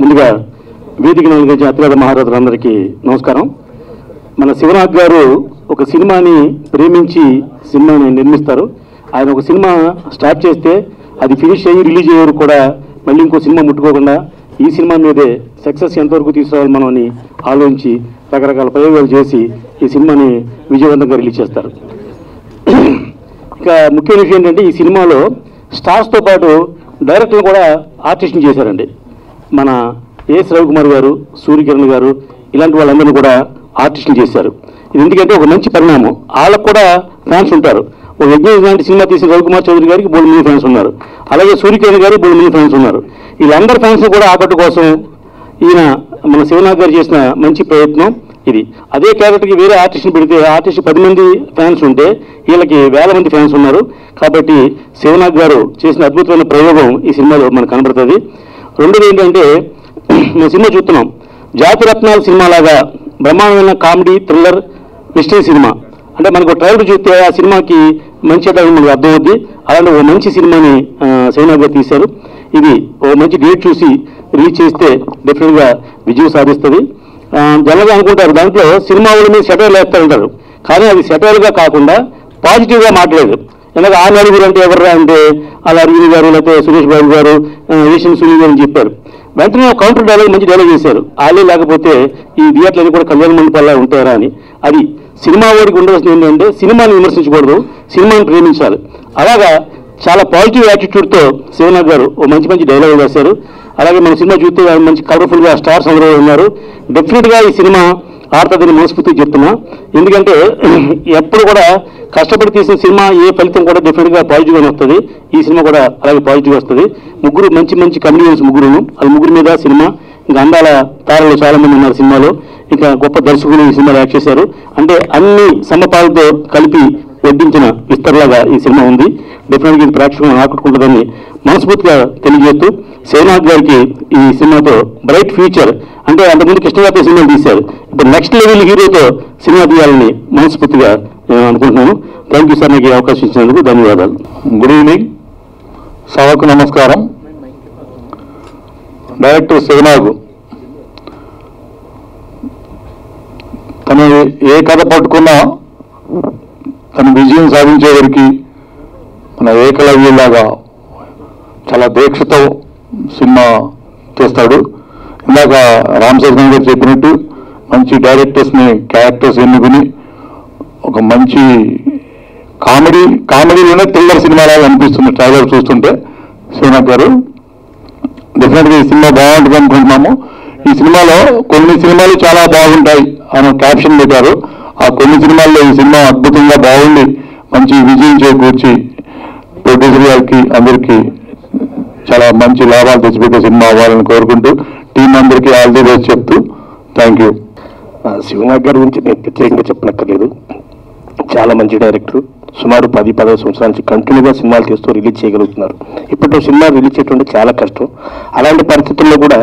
ముందుగా వేదిక నలుగురి అతిరథ మహారథులందరికీ నమస్కారం. మన శివనాథ్ గారు ఒక సినిమాని ప్రేమించి సినిమాని నిర్మిస్తారు. ఆయన ఒక సినిమా స్టార్ట్ చేస్తే అది ఫినిష్ అయ్యి రిలీజ్ అయ్యే వరకు కూడా మళ్ళీ ఇంకో సినిమా ముట్టుకోకుండా ఈ సినిమా మీదే సక్సెస్ ఎంతవరకు తీసుకురావాలి మనం అని ఆలోచించి రకరకాల ప్రయోగాలు చేసి ఈ సినిమాని విజయవంతంగా రిలీజ్ చేస్తారు. ఇంకా ముఖ్య విషయం ఏంటంటే ఈ సినిమాలో స్టార్స్తో పాటు డైరెక్టర్లు కూడా ఆర్టిస్ట్ని చేశారండి. మన ఎస్ రవికుమార్ గారు, సూర్యకిరణ్ గారు ఇలాంటి వాళ్ళందరినీ కూడా ఆర్టిస్టులు చేశారు. ఇది ఎందుకంటే ఒక మంచి పరిణామం. వాళ్ళకు కూడా ఫ్యాన్స్ ఉంటారు. ఒక యజ్ఞం లాంటి సినిమా తీసిన రవికుమార్ చౌదరి గారికి 3 మంది ఫ్యాన్స్ ఉన్నారు. అలాగే సూర్యకిరణ్ గారికి 3 మంది ఫ్యాన్స్ ఉన్నారు. వీళ్ళందరి ఫ్యాన్స్ కూడా ఆకట్టు కోసం ఈయన మన శివనాథ్ గారు చేసిన మంచి ప్రయత్నం ఇది. అదే క్యారెక్టర్కి వేరే ఆర్టిస్ట్ని పెడితే ఆర్టిస్ట్ 10 మంది ఫ్యాన్స్ ఉంటే వీళ్ళకి 1000 మంది ఫ్యాన్స్ ఉన్నారు. కాబట్టి శివనాథ్ గారు చేసిన అద్భుతమైన ప్రయోగం ఈ సినిమాలో మనకు కనబడుతుంది. రెండోది ఏంటంటే మేము సినిమా చూస్తున్నాం, జాతిరత్నాల సినిమా లాగా బ్రహ్మాండమైన కామెడీ, థ్రిల్లర్, మిస్టరీ సినిమా. అంటే మనకు ట్రైలర్ చూస్తే ఆ సినిమాకి మంచి మనకు అర్థమవుద్ది. అలాంటి ఓ మంచి సినిమాని శివనాథ్ గారు తీశారు. ఇది ఓ మంచి డేట్ చూసి రిలీజ్ చేస్తే డెఫినెట్గా విజయం సాధిస్తుంది. జనరల్గా అనుకుంటారు దాంట్లో సినిమా వాళ్ళ మీద సెటైర్లు వేస్తారంటారు, కానీ అది సెటైర్గా కాకుండా పాజిటివ్గా మాట్లాడారు. ఎందుకంటే ఆ నలుగురు అంటే ఎవరు అంటే అలా అరవింద్ గారు, లేకపోతే సురేష్ బాబు గారు, ఏషియన్ సునీల్ గారు అని చెప్పారు. వెంటనే కౌంటర్ డైలాగ్ మంచి డైలాగ్ చేశారు. వాళ్ళే లేకపోతే ఈ థియేటర్లు కూడా కళ్యాణ మండపాల్లో ఉంటారా అని. అది సినిమా వాడికి ఉండవలసింది ఏంటంటే సినిమాని విమర్శించకూడదు, సినిమాని ప్రేమించాలి. అలాగా చాలా పాజిటివ్ యాటిట్యూడ్తో శివనాథ్ గారు ఓ మంచి మంచి డైలాగ్ వేశారు. అలాగే మన సినిమా చూస్తే మంచి కలర్ఫుల్గా స్టార్స్ అందరూ ఉన్నారు. డెఫినెట్గా ఈ సినిమా ఆడుతుందని మనస్ఫూర్తిగా చెప్తున్నా. ఎందుకంటే ఎప్పుడు కూడా కష్టపడి తీసిన సినిమా ఏ ఫలితం కూడా డెఫినెట్గా పాజిటివ్గానే వస్తుంది. ఈ సినిమా కూడా అలాగే పాజిటివ్ వస్తుంది. ముగ్గురు మంచి మంచి కమెడియన్స్ ముగ్గురును, అది ముగ్గురు మీద సినిమా. ఇంకా అందాల తారలు చాలా మంది ఉన్నారు సినిమాలో. ఇంకా గొప్ప దర్శకులు ఈ సినిమాలో యాక్ట్ చేశారు. అంటే అన్ని సమపాలతో కలిపి వడ్డించిన విస్తరలాగా ఈ సినిమా ఉంది. డెఫినెట్గా ఇది ప్రేక్షకులను ఆకట్టుకుంటుందని మనస్ఫూర్తిగా తెలియజేస్తూ శివనాథ్ గారికి ఈ సినిమాతో బ్రైట్ ఫ్యూచర్, అంటే అంతకుముందు కృష్ణగారితో సినిమాలు తీశారు, ఇప్పుడు నెక్స్ట్ లెవెల్ హీరోతో సినిమా తీయాలని మనస్ఫూర్తిగా అనుకుంటున్నాను. థ్యాంక్ యూ సార్, నాకు ఈ అవకాశం ఇచ్చినందుకు ధన్యవాదాలు. గుడ్ ఈవినింగ్, సభకు నమస్కారం. డైరెక్టర్ శివనాథ్ తను ఏ కథ పట్టుకున్నా తను విజయం సాధించే వరకు మన ఏకలవ్యులాగా చాలా దీక్షతో సినిమా తీస్తాడు. ఇందాక రామ్ చరణ్ గారు చెప్పినట్టు మంచి డైరెక్టర్స్ని, క్యారెక్టర్స్ ఎన్నుకుని ఒక మంచి కామెడీలోనే థ్రిల్లర్ సినిమాలాగా అనిపిస్తుంది ట్రైలర్ చూస్తుంటే. శివనాథ్ గారు డెఫినెట్గా ఈ సినిమా బాగుంటుంది అనుకుంటున్నాము. ఈ సినిమాలో కొన్ని సినిమాలు చాలా బాగుంటాయి అని క్యాప్షన్ పెట్టారు. ఆ కొన్ని సినిమాల్లో ఈ సినిమా అద్భుతంగా బాగుండి మంచి విజయం చేకూర్చి ప్రొడ్యూసర్ గారికి అందరికీ చాలా మంచి లాభాలు తెచ్చిపెట్టే సినిమా అవ్వాలని కోరుకుంటూ టీం అందరికీ ఆల్ ది బెస్ట్ చెప్తూ థ్యాంక్ యూ. శివనాథ్ గారి గురించి నేను ప్రత్యేకంగా చెప్పనక్కర్లేదు. చాలా మంచి డైరెక్టర్. సుమారు 10-15 సంవత్సరాల నుంచి కంటిన్యూగా సినిమాలు తీస్తూ రిలీజ్ చేయగలుగుతున్నారు. ఇప్పుడు సినిమా రిలీజ్ చేయడం చాలా కష్టం. అలాంటి పరిస్థితుల్లో కూడా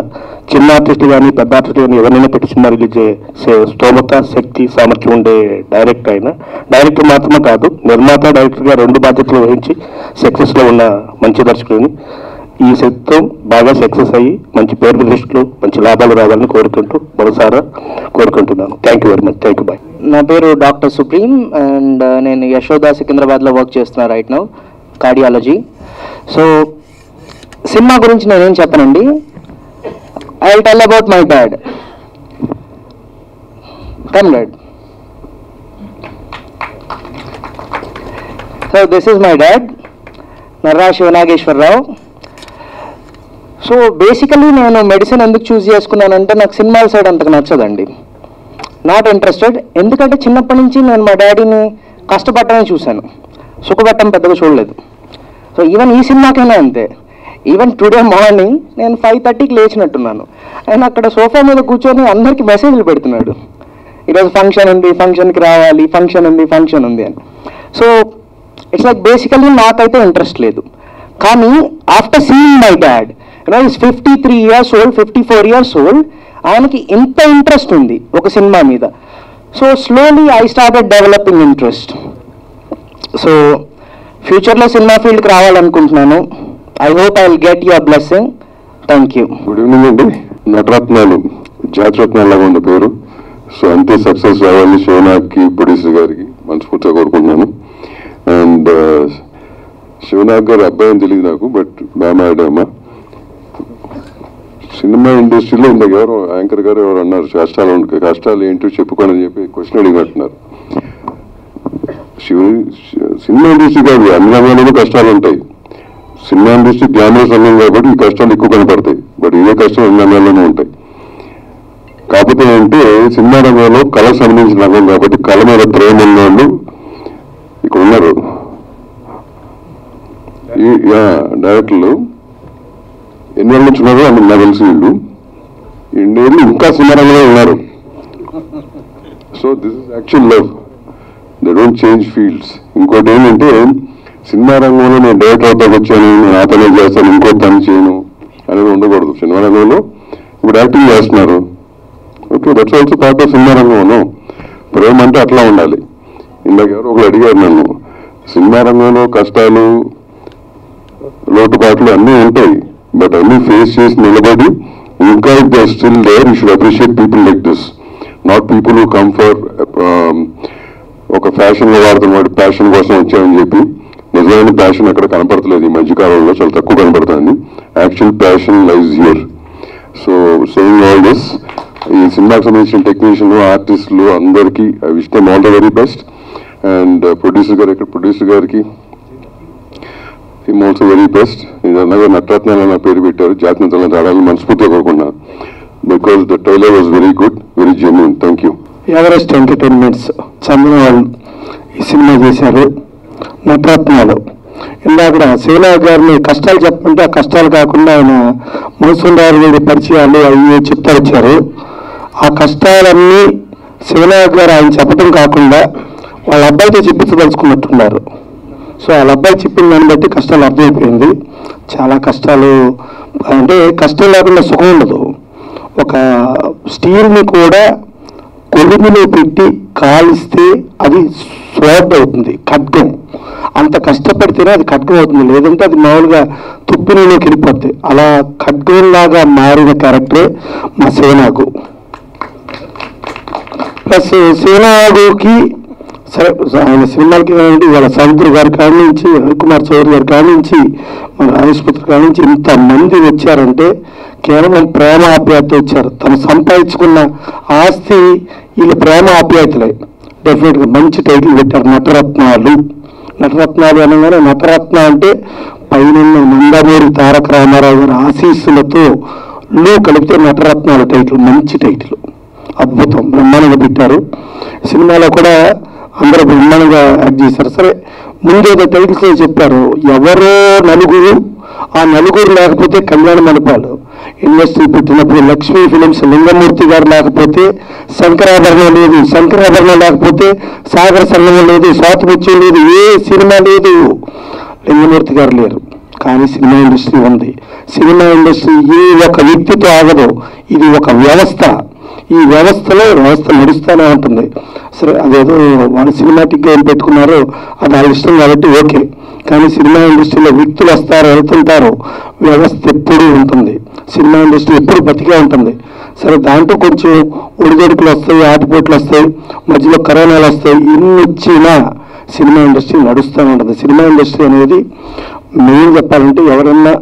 చిన్న ఆర్టిస్ట్ కానీ పెద్ద ఆర్టిస్ట్ కానీ ఎవరైనా పెట్టి సినిమా రిలీజ్ చేసే స్తోమత, శక్తి, సామర్థ్యం ఉండే డైరెక్టర్ అయినా. డైరెక్టర్ మాత్రమే కాదు, నిర్మాత, డైరెక్టర్గా 2 బాధ్యతలు వహించి సక్సెస్లో ఉన్న మంచి దర్శకుడిని. ఈ శక్తితో బాగా సక్సెస్ అయ్యి మంచి పేరు ప్రతిష్టలు, మంచి లాభాలు రావాలని కోరుకుంటూ మనసారా కోరుకుంటున్నాను. Thank you very much. Thank you. Bye. నా పేరు డాక్టర్ సుప్రీం అండ్ నేను యశోదా సికింద్రాబాద్లో వర్క్ చేస్తున్నా right now, cardiology. So cinema గురించి నేనేం చెప్పనండి. I will tell about my dad. Come dad. So this is my dad, Narra Siva Nageswara Rao. So basically నేను medicine ఎందుకు చూస్ చేసుకున్నానంటే నాకు సినిమాల సైడ్ అంతకు నచ్చదండి, నాట్ ఇంట్రెస్టెడ్. ఎందుకంటే చిన్నప్పటి నుంచి నేను మా డాడీని కష్టపడటమే చూశాను, సుఖపడటం పెద్దగా చూడలేదు. సో ఈవెన్ ఈ సినిమాకైనా అంతే. ఈవెన్ టుడే మార్నింగ్ నేను 5:30కి లేచినట్టున్నాను, ఆయన అక్కడ సోఫా మీద కూర్చొని అందరికీ మెసేజ్లు పెడుతున్నాడు, ఈరోజు ఫంక్షన్ ఉంది, ఫంక్షన్కి రావాలి, ఫంక్షన్ ఉంది అని. సో ఇట్స్ లైక్ బేసికలీ నాకైతే ఇంట్రెస్ట్ లేదు. కానీ after seeing my dad, is 53 years old, 54 years old, ఆయనకి ఇంత ఇంట్రెస్ట్ ఉంది ఒక సినిమా మీద. So slowly I started developing interest. So ఫ్యూచర్లో సినిమా ఫీల్డ్కి రావాలనుకుంటున్నాను. I hope I will get your blessing. Thank you. Good evening అండి. నటరత్నాలు జాతిరత్నాలాగా ఉన్న పేరు. సో అంతే సక్సెస్ రావాలి శివనాగ్కి, ప్రొడ్యూసర్ గారికి మనస్ఫూర్తిగా కోరుకుంటున్నాను. అండ్ శివనాగ్ గారి అబ్బాయి అని తెలియదు నాకు, బట్ బాగా ఆడామా. సినిమా ఇండస్ట్రీలో ఇందాక ఎవరు యాంకర్ గారు ఎవరు అన్నారు కష్టాలు ఏంటో చెప్పుకోనని చెప్పి క్వశ్చన్ అడిగినట్టున్నారు. సినిమా ఇండస్ట్రీ కాదు, అన్ని రంగాల్లోనూ కష్టాలు ఉంటాయి. సినిమా ఇండస్ట్రీ గ్లామరస్ రంగం కాబట్టి ఈ కష్టాలు ఎక్కువ కనపడతాయి, బట్ ఇదే కష్టాలు అన్ని రంగాల్లోనూ ఉంటాయి. కాకపోతే ఏంటంటే సినిమా రంగంలో కళకు సంబంధించిన రంగం కాబట్టి కళ మీద ప్రేమ ఉన్నవాళ్ళు ఇక్కడ ఉన్నారు. ఈ డైరెక్టర్లు ఎన్ని ఏళ్ళ నుంచి ఉన్నారో నాకు తెలిసి వీళ్ళు ఇండియాలో ఇంకా సినిమా రంగంలో ఉన్నారు. So this is actual love, they don't change fields. ఇంకోటి ఏంటంటే సినిమా రంగంలో నేను డైరెక్టర్ అవుతాకు వచ్చాను, నేను ఆ పని చేస్తాను, ఇంకో పని చేయను అనేది ఉండకూడదు. సినిమా రంగంలో ఇప్పుడు యాక్టింగ్ చేస్తున్నారు, okay, that's also part of cinema రంగంలో. ప్రేమ అంటే అట్లా ఉండాలి. ఇందాక ఎవరు ఒకరు అడిగారు నన్ను, సినిమా రంగంలో కష్టాలు లోటుపాట్లు అన్నీ ఉంటాయి, బట్ అన్నీ ఫేస్ చేసి నిలబడి ఇంకా if they are still there you should appreciate people like this, not people who come for ఒక ఫ్యాషన్లో వాడుతున్న వాడి ప్యాషన్ కోసం వచ్చామని చెప్పి. నిజమైన ప్యాషన్ ఎక్కడ కనపడతలేదు ఈ మధ్యకాలంలో, చాలా తక్కువ కనపడుతుంది. Actual passion లైజ్ here. So saying all this, ఈ సినిమాకి సంబంధించిన టెక్నీషియన్లు, ఆర్టిస్టులు అందరికీ I wish them all the very best. And producer గారికి ఆల్సో వెరీ బెస్ట్. ఇది అన్నగా నటరత్నాలు నా పేరు పెట్టారు, జాతిరత్నాలు ఆడాలని మనస్ఫూర్తిగా కోరుకున్నాను. Because the trailer was very good, very genuine. Thank you. Everest entertainments Chandra వాళ్ళు ఈ సినిమా చేశారు. నటరత్నాలు ఇందాక శివనాగ్ గారిని కష్టాలు చెప్పమంటే ఆ కష్టాలు కాకుండా ఆయన మోసుండారు పరిచయాలు అవి చెప్తా వచ్చారు. ఆ కష్టాలన్నీ శివనాగ్ గారు ఆయన చెప్పడం కాకుండా వాళ్ళ అబ్బాయితో చెప్పించదలుచుకున్నట్టున్నారు. సో వాళ్ళ అబ్బాయి చెప్పిన దాన్ని బట్టి కష్టాలు అర్థమైపోయింది. చాలా కష్టాలు అంటే కష్టం లేకుండా సుఖం ఉండదు. ఒక స్టీల్ని కూడా కొలుములో పెట్టి కాలిస్తే అది స్వాడ్ అవుతుంది, ఖడ్గం. అంత కష్టపడితేనే అది ఖడ్గం అవుతుంది, లేదంటే అది మామూలుగా తుప్పినలోకి వెళ్ళిపోద్ది. అలా ఖడ్గంలాగా మారిన క్యారెక్టరే మా శివనాగు. ప్లస్ శివనాగుకి సరే ఆయన సినిమాలకి కానివ్వండి, వాళ్ళ సముద్ర గారి కాడి నుంచి, రవికుమార్ చౌదరి గారి కాడి నుంచి, మన రాజేశ్వరి కాడి నుంచి ఇంతమంది వచ్చారంటే కేవలం ప్రేమ ఆప్యాయత వచ్చారు. తను సంపాదించుకున్న ఆస్తి వీళ్ళు ప్రేమ ఆప్యాయతలే. డెఫినెట్గా మంచి టైటిల్ పెట్టారు, నటరత్నాలు. నటరత్నాలు అనగానే నటరత్న అంటే పైన నందమూరి తారక రామారావు గారి ఆశీస్సులతో కలిపితే నటరత్నాలు టైటిల్, మంచి టైటిల్, అద్భుతం, బ్రహ్మాండంగా పెట్టారు. సినిమాలో కూడా అందరూ బ్రహ్మాండంగా యాక్ట్ చేశారు. సరే ముందేదో టైటిల్స్ చెప్పారు, ఎవరో నలుగురు, ఆ నలుగురు లేకపోతే కళ్యాణ మండపాలు ఇండస్ట్రీ పెట్టినప్పుడు లక్ష్మీ ఫిలిమ్స్ లింగమూర్తి గారు లేకపోతే శంకరాభరణం లేదు, శంకరాభరణం లేకపోతే సాగర సంగమం లేదు, స్వాతిముత్యం లేదు, ఏ సినిమా లేదు, లింగమూర్తి గారు లేరు. కానీ సినిమా ఇండస్ట్రీ ఉంది. సినిమా ఇండస్ట్రీ ఏ ఒక వ్యక్తితో ఆగదు, ఇది ఒక వ్యవస్థ. ఈ వ్యవస్థలో వ్యవస్థ నడుస్తూనే ఉంటుంది. సరే అదేదో వాళ్ళు సినిమాటిక్గా ఏం పెట్టుకున్నారో అది వాళ్ళ ఇష్టం కాబట్టి ఓకే. కానీ సినిమా ఇండస్ట్రీలో వ్యక్తులు వస్తారు, వెళ్తుంటారు, వ్యవస్థ ఎప్పుడూ ఉంటుంది. సినిమా ఇండస్ట్రీ ఎప్పుడు బతికే ఉంటుంది. సరే దాంట్లో కొంచెం ఒడిదొడుకులు వస్తాయి, ఆటుపోట్లు వస్తాయి, మధ్యలో కరోనాలు వస్తాయి, ఇన్ని వచ్చినా సినిమా ఇండస్ట్రీ నడుస్తూనే ఉంటుంది. సినిమా ఇండస్ట్రీ అనేది మెయిన్ చెప్పాలంటే ఎవరన్నా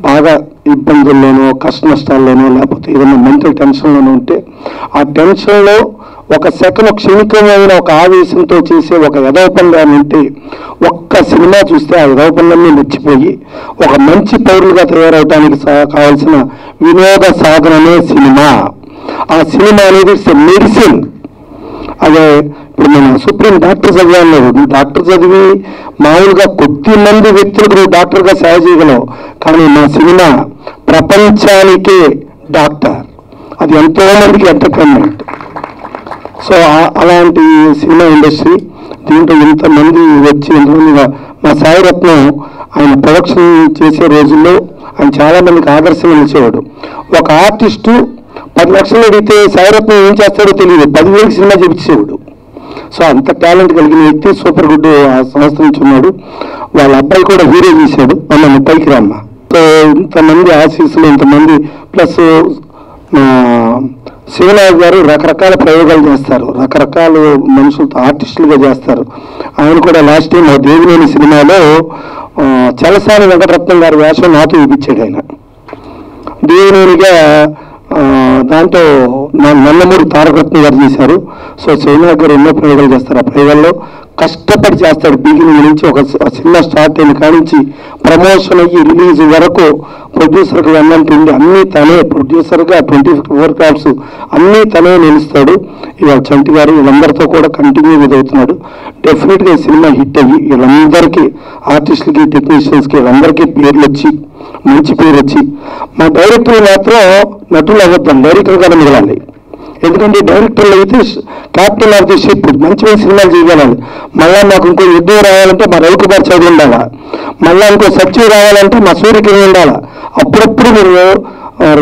బాగా ఇబ్బందుల్లోనో కష్ట నష్టాల్లోనో లేకపోతే ఏదైనా మెంటల్ టెన్షన్లోనో ఉంటే ఆ టెన్షన్లో ఒక సెకండ్ క్షణికమైన ఒక ఆవేశంతో చేసే ఒక యథోపందాన్ని ఉంటే ఒక్క సినిమా చూస్తే ఆ యథోపందాన్ని మర్చిపోయి ఒక మంచి పౌరులుగా తయారవడానికి కావాల్సిన వినోద సాధనమే సినిమా. ఆ సినిమా అనేది ఇట్స్ మెడిసిన్. అదే ఇప్పుడు నేను సుప్రీం డాక్టర్ చదివాను, డాక్టర్ చదివి మామూలుగా కొద్ది మంది వ్యక్తులకు నువ్వు డాక్టర్గా సేవ చేయగలవు, కానీ మా సినిమా ప్రపంచానికే డాక్టర్, అది ఎంతో మందికి ఎంటర్టైన్మెంట్. సో అలాంటి సినిమా ఇండస్ట్రీ, దీంట్లో ఇంతమంది వచ్చి ఇంతమందిగా మా సాయిరత్నం ఆయన ప్రొడక్షన్ చేసే రోజుల్లో ఆయన చాలామందికి ఆదర్శంగా నిలిచేవాడు. ఒక ఆర్టిస్టు 10 లక్షలు అడిగితే సాయిరత్నం ఏం చేస్తాడో తెలియదు, 10,000 సినిమా చూపించేవాడు. సో అంత టాలెంట్ కలిగిన వ్యక్తి, సూపర్ గుడ్ ఆ సంస్థ నుంచి ఉన్నాడు. వాళ్ళ అబ్బాయి కూడా హీరో చేశాడు, మన పైకి రామ్మ. సో ఇంతమంది ఆశీస్సులు, ఇంతమంది ప్లస్ శివనాథ్ గారు రకరకాల ప్రయోగాలు చేస్తారు, రకరకాల మనుషులతో ఆర్టిస్టులుగా చేస్తారు. ఆయన కూడా లాస్ట్ టైం దేవినేని సినిమాలో చలసాని వెంకటరత్నం గారి వేషం నాతో చూపించాడు. ఆయన దేవినేనిగా దాంట్లో నల్లమూరి తారకరత్న గారు చేశారు. సో శివనాథ్ గారు ఎన్నో ప్రయోగాలు చేస్తారు. ఆ ప్రయోగాల్లో కష్టపడి చేస్తాడు. బిగినింగ్ నుంచి ఒక సినిమా స్టార్ట్ అయిన కానించి ప్రమోషన్ అయ్యి రిలీజ్ వరకు ప్రొడ్యూసర్గా అన్నంటుండి అన్నీ తనే ప్రొడ్యూసర్గా 24 క్రాఫ్ట్స్ అన్నీ తనే నిలుస్తాడు. ఇవాళ చంటి గారు వీళ్ళందరితో కూడా కంటిన్యూ అవుతున్నాడు. డెఫినెట్గా ఈ సినిమా హిట్ అయ్యి వీళ్ళందరికీ ఆర్టిస్టులకి టెక్నీషియన్స్కి వీళ్ళందరికీ పేర్లు వచ్చి మంచి పేరు వచ్చి, మా డైరెక్టర్లు మాత్రం నటులు అవ్వద్దాం, డైరెక్టర్గానే మిగలాలి. ఎందుకంటే డైరెక్టర్లు అయితే క్యాప్టెన్ ఆఫ్ ది షిప్ మంచి మంచి సినిమాలు చేయగలాలి. మళ్ళీ మాకు ఇంకో యుద్ధం రావాలంటే మా రవికుమార్ చౌదరి ఉండాలా, మళ్ళీ ఇంకో సత్యం రావాలంటే మా సూర్యకిరణ్ ఉండాలా. అప్పుడప్పుడు మీరు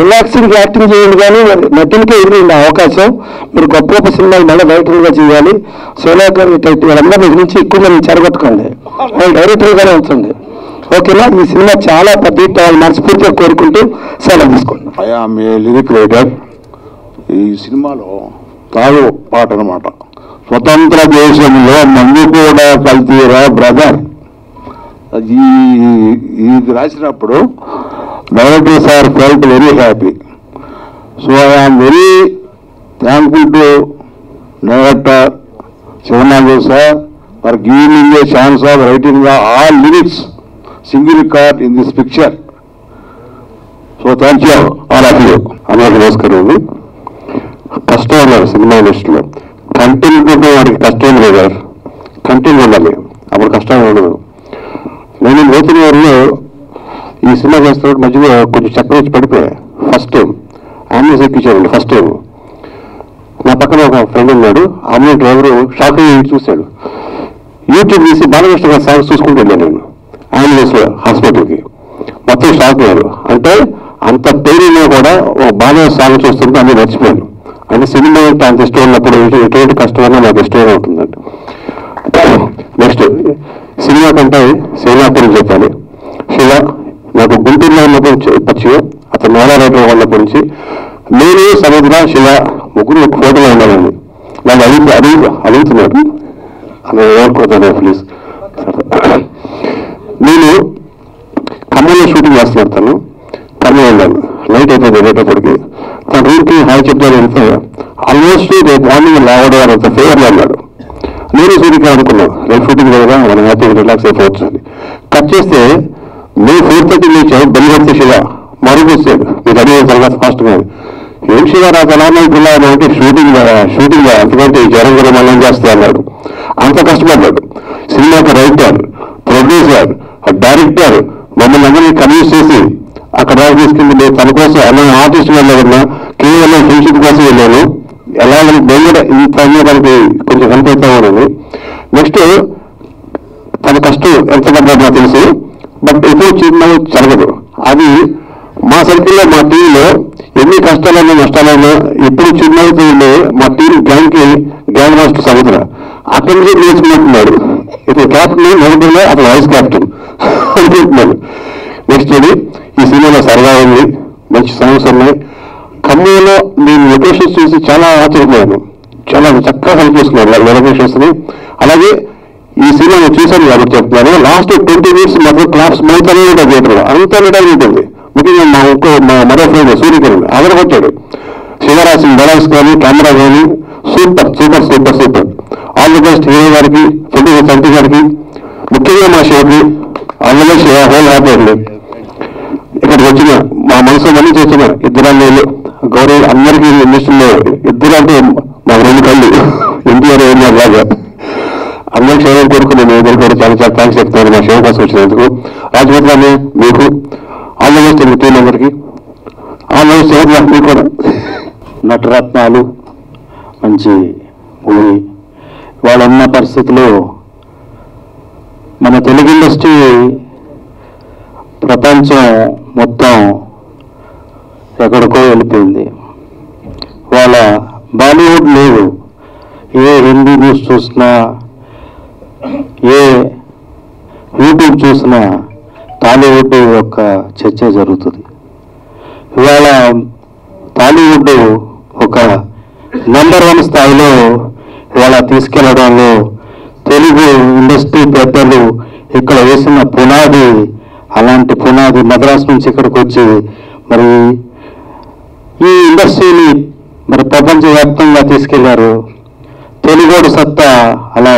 రిలాక్స్డ్గా యాక్టింగ్ చేయండి, కానీ నటులకే ఎదురైంది అవకాశం. మీరు గొప్ప గొప్ప సినిమాలు మళ్ళీ డైరెక్టర్గా చేయాలి. సోనాగ్ గారు వాళ్ళందరూ మీ నుంచి ఎక్కువ మంది చెరగొట్టుకోండి, వాళ్ళు డైరెక్టర్గానే ఉంచండి. ఓకేనా? ఈ సినిమా చాలా పెద్ద హిట్ అవ్వాలి మనస్ఫూర్తిగా కోరుకుంటూ సెలవు తీసుకుంటాం. I am a lyric writer. ఈ సినిమాలో తాగు పాట అనమాట. స్వతంత్ర దేశంలో మందు కూడా కల్తీరా బ్రదర్. ఇది రాసినప్పుడు director sir felt very happy. So I am very thankful to director Shivanath sir for giving a chance of writing all lyrics single record in this picture. So thank you all of you. అందరికీ నమస్కారం అండి. కష్టం ఉన్నారు cinema ఇండస్ట్రీలో. Content వాడికి కష్టం లేదు sir, content ఉండాలి, అప్పుడు కష్టం ఉండదు. నేను నూతన ఊరిలో ఈ సినిమా చేస్తున్నప్పుడు మధ్యలో కొంచెం చక్రం వచ్చి పడిపోయా. ఫస్ట్ టైం అంబులెన్స్ ఎక్కించాడండి. ఫస్ట్ టైం నా పక్కన ఒక ఫ్రెండ్ ఉన్నాడు, అంబులెన్స్ డ్రైవరు షాక్ అయ్యి చూశాడు. యూట్యూబ్ తీసి బాలకృష్ణ గారి సాంగ్స్ చూసుకుంటూ వెళ్ళాను నేను అంబులెన్స్లో హాస్పిటల్కి. మొత్తం షాక్ అయ్యారు. అంటే అంత పేరులో కూడా బాగా సాంగ్ చూస్తుంటే అన్నీ మర్చిపోయాను. అంటే సినిమా అంటే అంత ఇష్టం ఉన్నప్పుడు ఎటువంటి కష్టమైనా నాకు ఇష్టంగా ఉంటుందండి. నెక్స్ట్ సినిమా కంటే సినిమా గురించి చెప్పాలి. శివ నాకు గుంటూరులో ఉన్నప్పుడు పరిచయం, అతను మేళారేట్లో ఉన్నప్పటి నుంచి నేను సముద్ర శివ ముగ్గురు ఒక ఫోటోలో ఉండాలండి. నాకు అడుగుతున్నాడు అలా ఎవరుకోతాను ప్లీజ్. నేను ఖమ్మంలో షూటింగ్ చేస్తున్నాను, తను ఖమ్మం వెళ్ళాను. నైట్ అయిపోయింది వెళ్ళేటప్పటికి. తన రూమ్కి హాయ్ చెప్తాను వెళ్తే ఆల్మోస్ట్ రేపు మార్నింగ్ లేవడం అంత ఫేవర్గా అన్నాడు. నేను సూర్యకి అనుకున్నాను రేపు షూటింగ్ కదా మనం హ్యాపీగా రిలాక్స్ అయిపోవచ్చు అని. కట్ చేస్తే మే 4:30 లేచావు బెల్లి శివ మరుగు వచ్చాడు. మీకు అడిగిన తర్వాత ఫాస్ట్గా ఏం శివ నాకు ఎలా పిల్లాను అంటే షూటింగ్ అంతకంటే ఈ జ్వరం కూడా మనం చేస్తా అన్నాడు. అంత కష్టపడ్డాడు. సినిమాకి రైటర్, ప్రొడ్యూసర్, డైరెక్టర్ మమ్మల్ని అందరినీ కన్విన్స్ చేసి అక్కడ తీసుకుంది. నేను తన కోసం అలా ఆర్టిస్ట్ వెళ్ళకుండా కేవలం ఫ్రెండ్షిప్ కోసం వెళ్ళాను. ఎలా నేను కూడా ఇంత తనకి కొంచెం హెల్ప్ అవుతా ఉన్నాను. నెక్స్ట్ తన కష్టం ఎంత పడ్డాడు నాకు తెలుసు, బట్ ఎప్పుడు చిన్న జరగదు. అది మా సర్కిల్లో మా టీంలో ఎన్ని కష్టాలైనా నష్టాలైనా ఎప్పుడు చిన్నవుతూ ఉండే మా టీం గ్యాంగ్ మాస్టర్ సముద్ర అక్కడి నుంచి నేర్చుకుంటున్నాడు. ఇతను క్యాప్టెన్ మొదటిలో అతను వైస్ క్యాప్టెన్ అనుకుంటున్నాడు. నెక్స్ట్ ఇది ఈ సినిమాలో సరదా ఉంది, మంచి సాంగ్స్ ఉన్నాయి. ఖమ్మంలో నేను లొకేషన్స్ చూసి చాలా ఆశ్చర్యపోయాను. చాలా చక్కగా హెల్ప్ చేసుకున్నాను లొకేషన్స్ని. అలాగే ఈ సినిమా నేను చూశాను కాబట్టి చెప్తున్నాను. లాస్ట్ 20 minutes మొత్తం క్లాప్స్ మౌతనే ఉంటుంది థియేటర్లో, అంత నిటాలు ఉంటుంది. ముఖ్యంగా మా మరో ఫ్రెండ్ సూర్యకిరణ్ ఆదరపట్టాడు. శివరాశి డైలాగ్స్ కానీ కెమెరా కానీ super super super super. All the best hero గారికి, ప్రొడ్యూసర్ సంటి గారికి, ముఖ్యంగా మా షోకి all the best. Whole happy అండి. ఇక్కడికి వచ్చిన మా మనసు మళ్ళీ చేసిన ఇద్దరు గౌరవ అందరికీ ఇండస్ట్రీలో ఇద్దరు అంటే మా 2 కళ్ళు ఎన్టీఆర్ ఏరియా లాగా అందరికి సేవ కొడుకు నేను ఇద్దరు కూడా చాలా చాలా థ్యాంక్స్ చెప్తాను మా సేవ కోసం వచ్చినందుకు. రాజమౌళి మీకు ఆల్ ది బెస్ట్ టీం అందరికీ ఆల్ ది బెస్ట్. సేవ మీకు కూడా నటరత్నాలు మంచి మూవీ. వాళ్ళున్న పరిస్థితిలో మన తెలుగు ఇండస్ట్రీ ప్రపంచం మొత్తం ఎక్కడికో వెళ్ళిపోయింది. వాళ్ళ బాలీవుడ్ లేదు. ఏ హిందీ న్యూస్ చూసినా, ఏ యూట్యూబ్ చూసినా టాలీవుడ్ యొక్క చర్చ జరుగుతుంది. ఇవాళ టాలీవుడ్ ఒక నెంబర్ 1 స్థాయిలో ఇవాళ తీసుకెళ్లడంలో తెలుగు ఇండస్ట్రీ పెద్దలు ఇక్కడ వేసిన పునాది, అలాంటి పునాది మద్రాసు నుంచి ఇక్కడికి వచ్చి మరి ఈ ఇండస్ట్రీని మరి ప్రపంచవ్యాప్తంగా తీసుకెళ్లారు. తెలుగోడు సత్తా అలా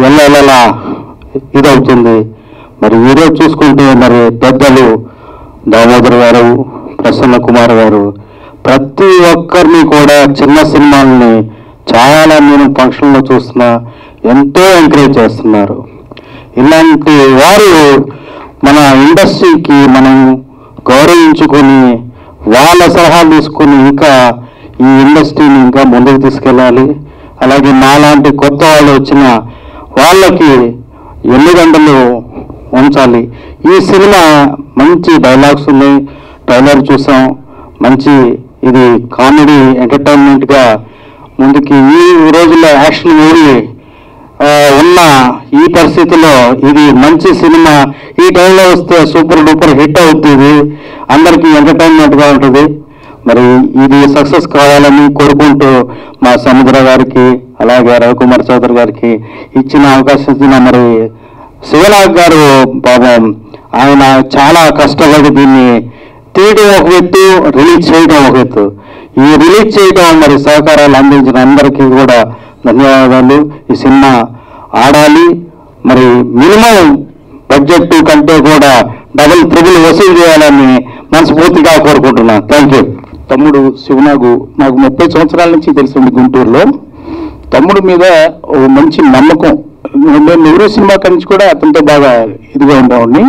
వెళ్ళలా ఇదవుతుంది. మరి ఈరోజు చూసుకుంటే మరి పెద్దలు దామోదర్ గారు, ప్రసన్న కుమార్ గారు ప్రతి ఒక్కరిని కూడా చిన్న సినిమాలని చాలా నేను ఫంక్షన్లో చూస్తున్నా, ఎంతో ఎంకరేజ్ చేస్తున్నారు. ఇలాంటి వారు మన ఇండస్ట్రీకి మనం గౌరవించుకొని వాళ్ళ సలహాలు తీసుకొని ఇంకా ఈ ఇండస్ట్రీని ఇంకా ముందుకు తీసుకెళ్ళాలి. అలాగే నాలాంటి కొత్త వాళ్ళు వచ్చిన వాళ్ళకి ఎన్నిగంటలు ఉంచాలి. ఈ సినిమా మంచి డైలాగ్స్ ఉన్నాయి, ట్రైలర్ చూసాం, మంచి ఇది కామెడీ ఎంటర్టైన్మెంట్గా ముందుకి ఈ రోజుల్లో యాక్షన్ మూవీ ఉన్న ఈ పరిస్థితిలో ఇది మంచి సినిమా. ఈ టైంలో వస్తే సూపర్ డూపర్ హిట్ అవుతుంది, అందరికీ ఎంటర్టైన్మెంట్గా ఉంటుంది. మరి ఇది సక్సెస్ కావాలని కోరుకుంటూ మా సముద్ర గారికి అలాగే రవికుమార్ చౌదరి గారికి ఇచ్చిన అవకాశం ఇచ్చిన మరి శివనాగ్ గారు పాపం ఆయన చాలా కష్టపడి దీన్ని తీయడం ఒక ఎత్తు, రిలీజ్ చేయడం ఒక ఎత్తు. ఈ రిలీజ్ చేయడం మరి సహకారాలు అందించిన అందరికీ కూడా ధన్యవాదాలు. ఈ సినిమా ఆడాలి, మరి మినిమం బడ్జెట్ కంటే కూడా డబుల్ ట్రిబుల్ వసూలు చేయాలని మనస్ఫూర్తిగా కోరుకుంటున్నాను. Thank you. తమ్ముడు శివనాగు నాకు 30 సంవత్సరాల నుంచి తెలిసింది గుంటూరులో. తమ్ముడు మీద ఓ మంచి నమ్మకం. నేను నెహ్రూ సినిమా నుంచి కూడా అతనితో బాగా ఇదిగా ఉండేవాడిని.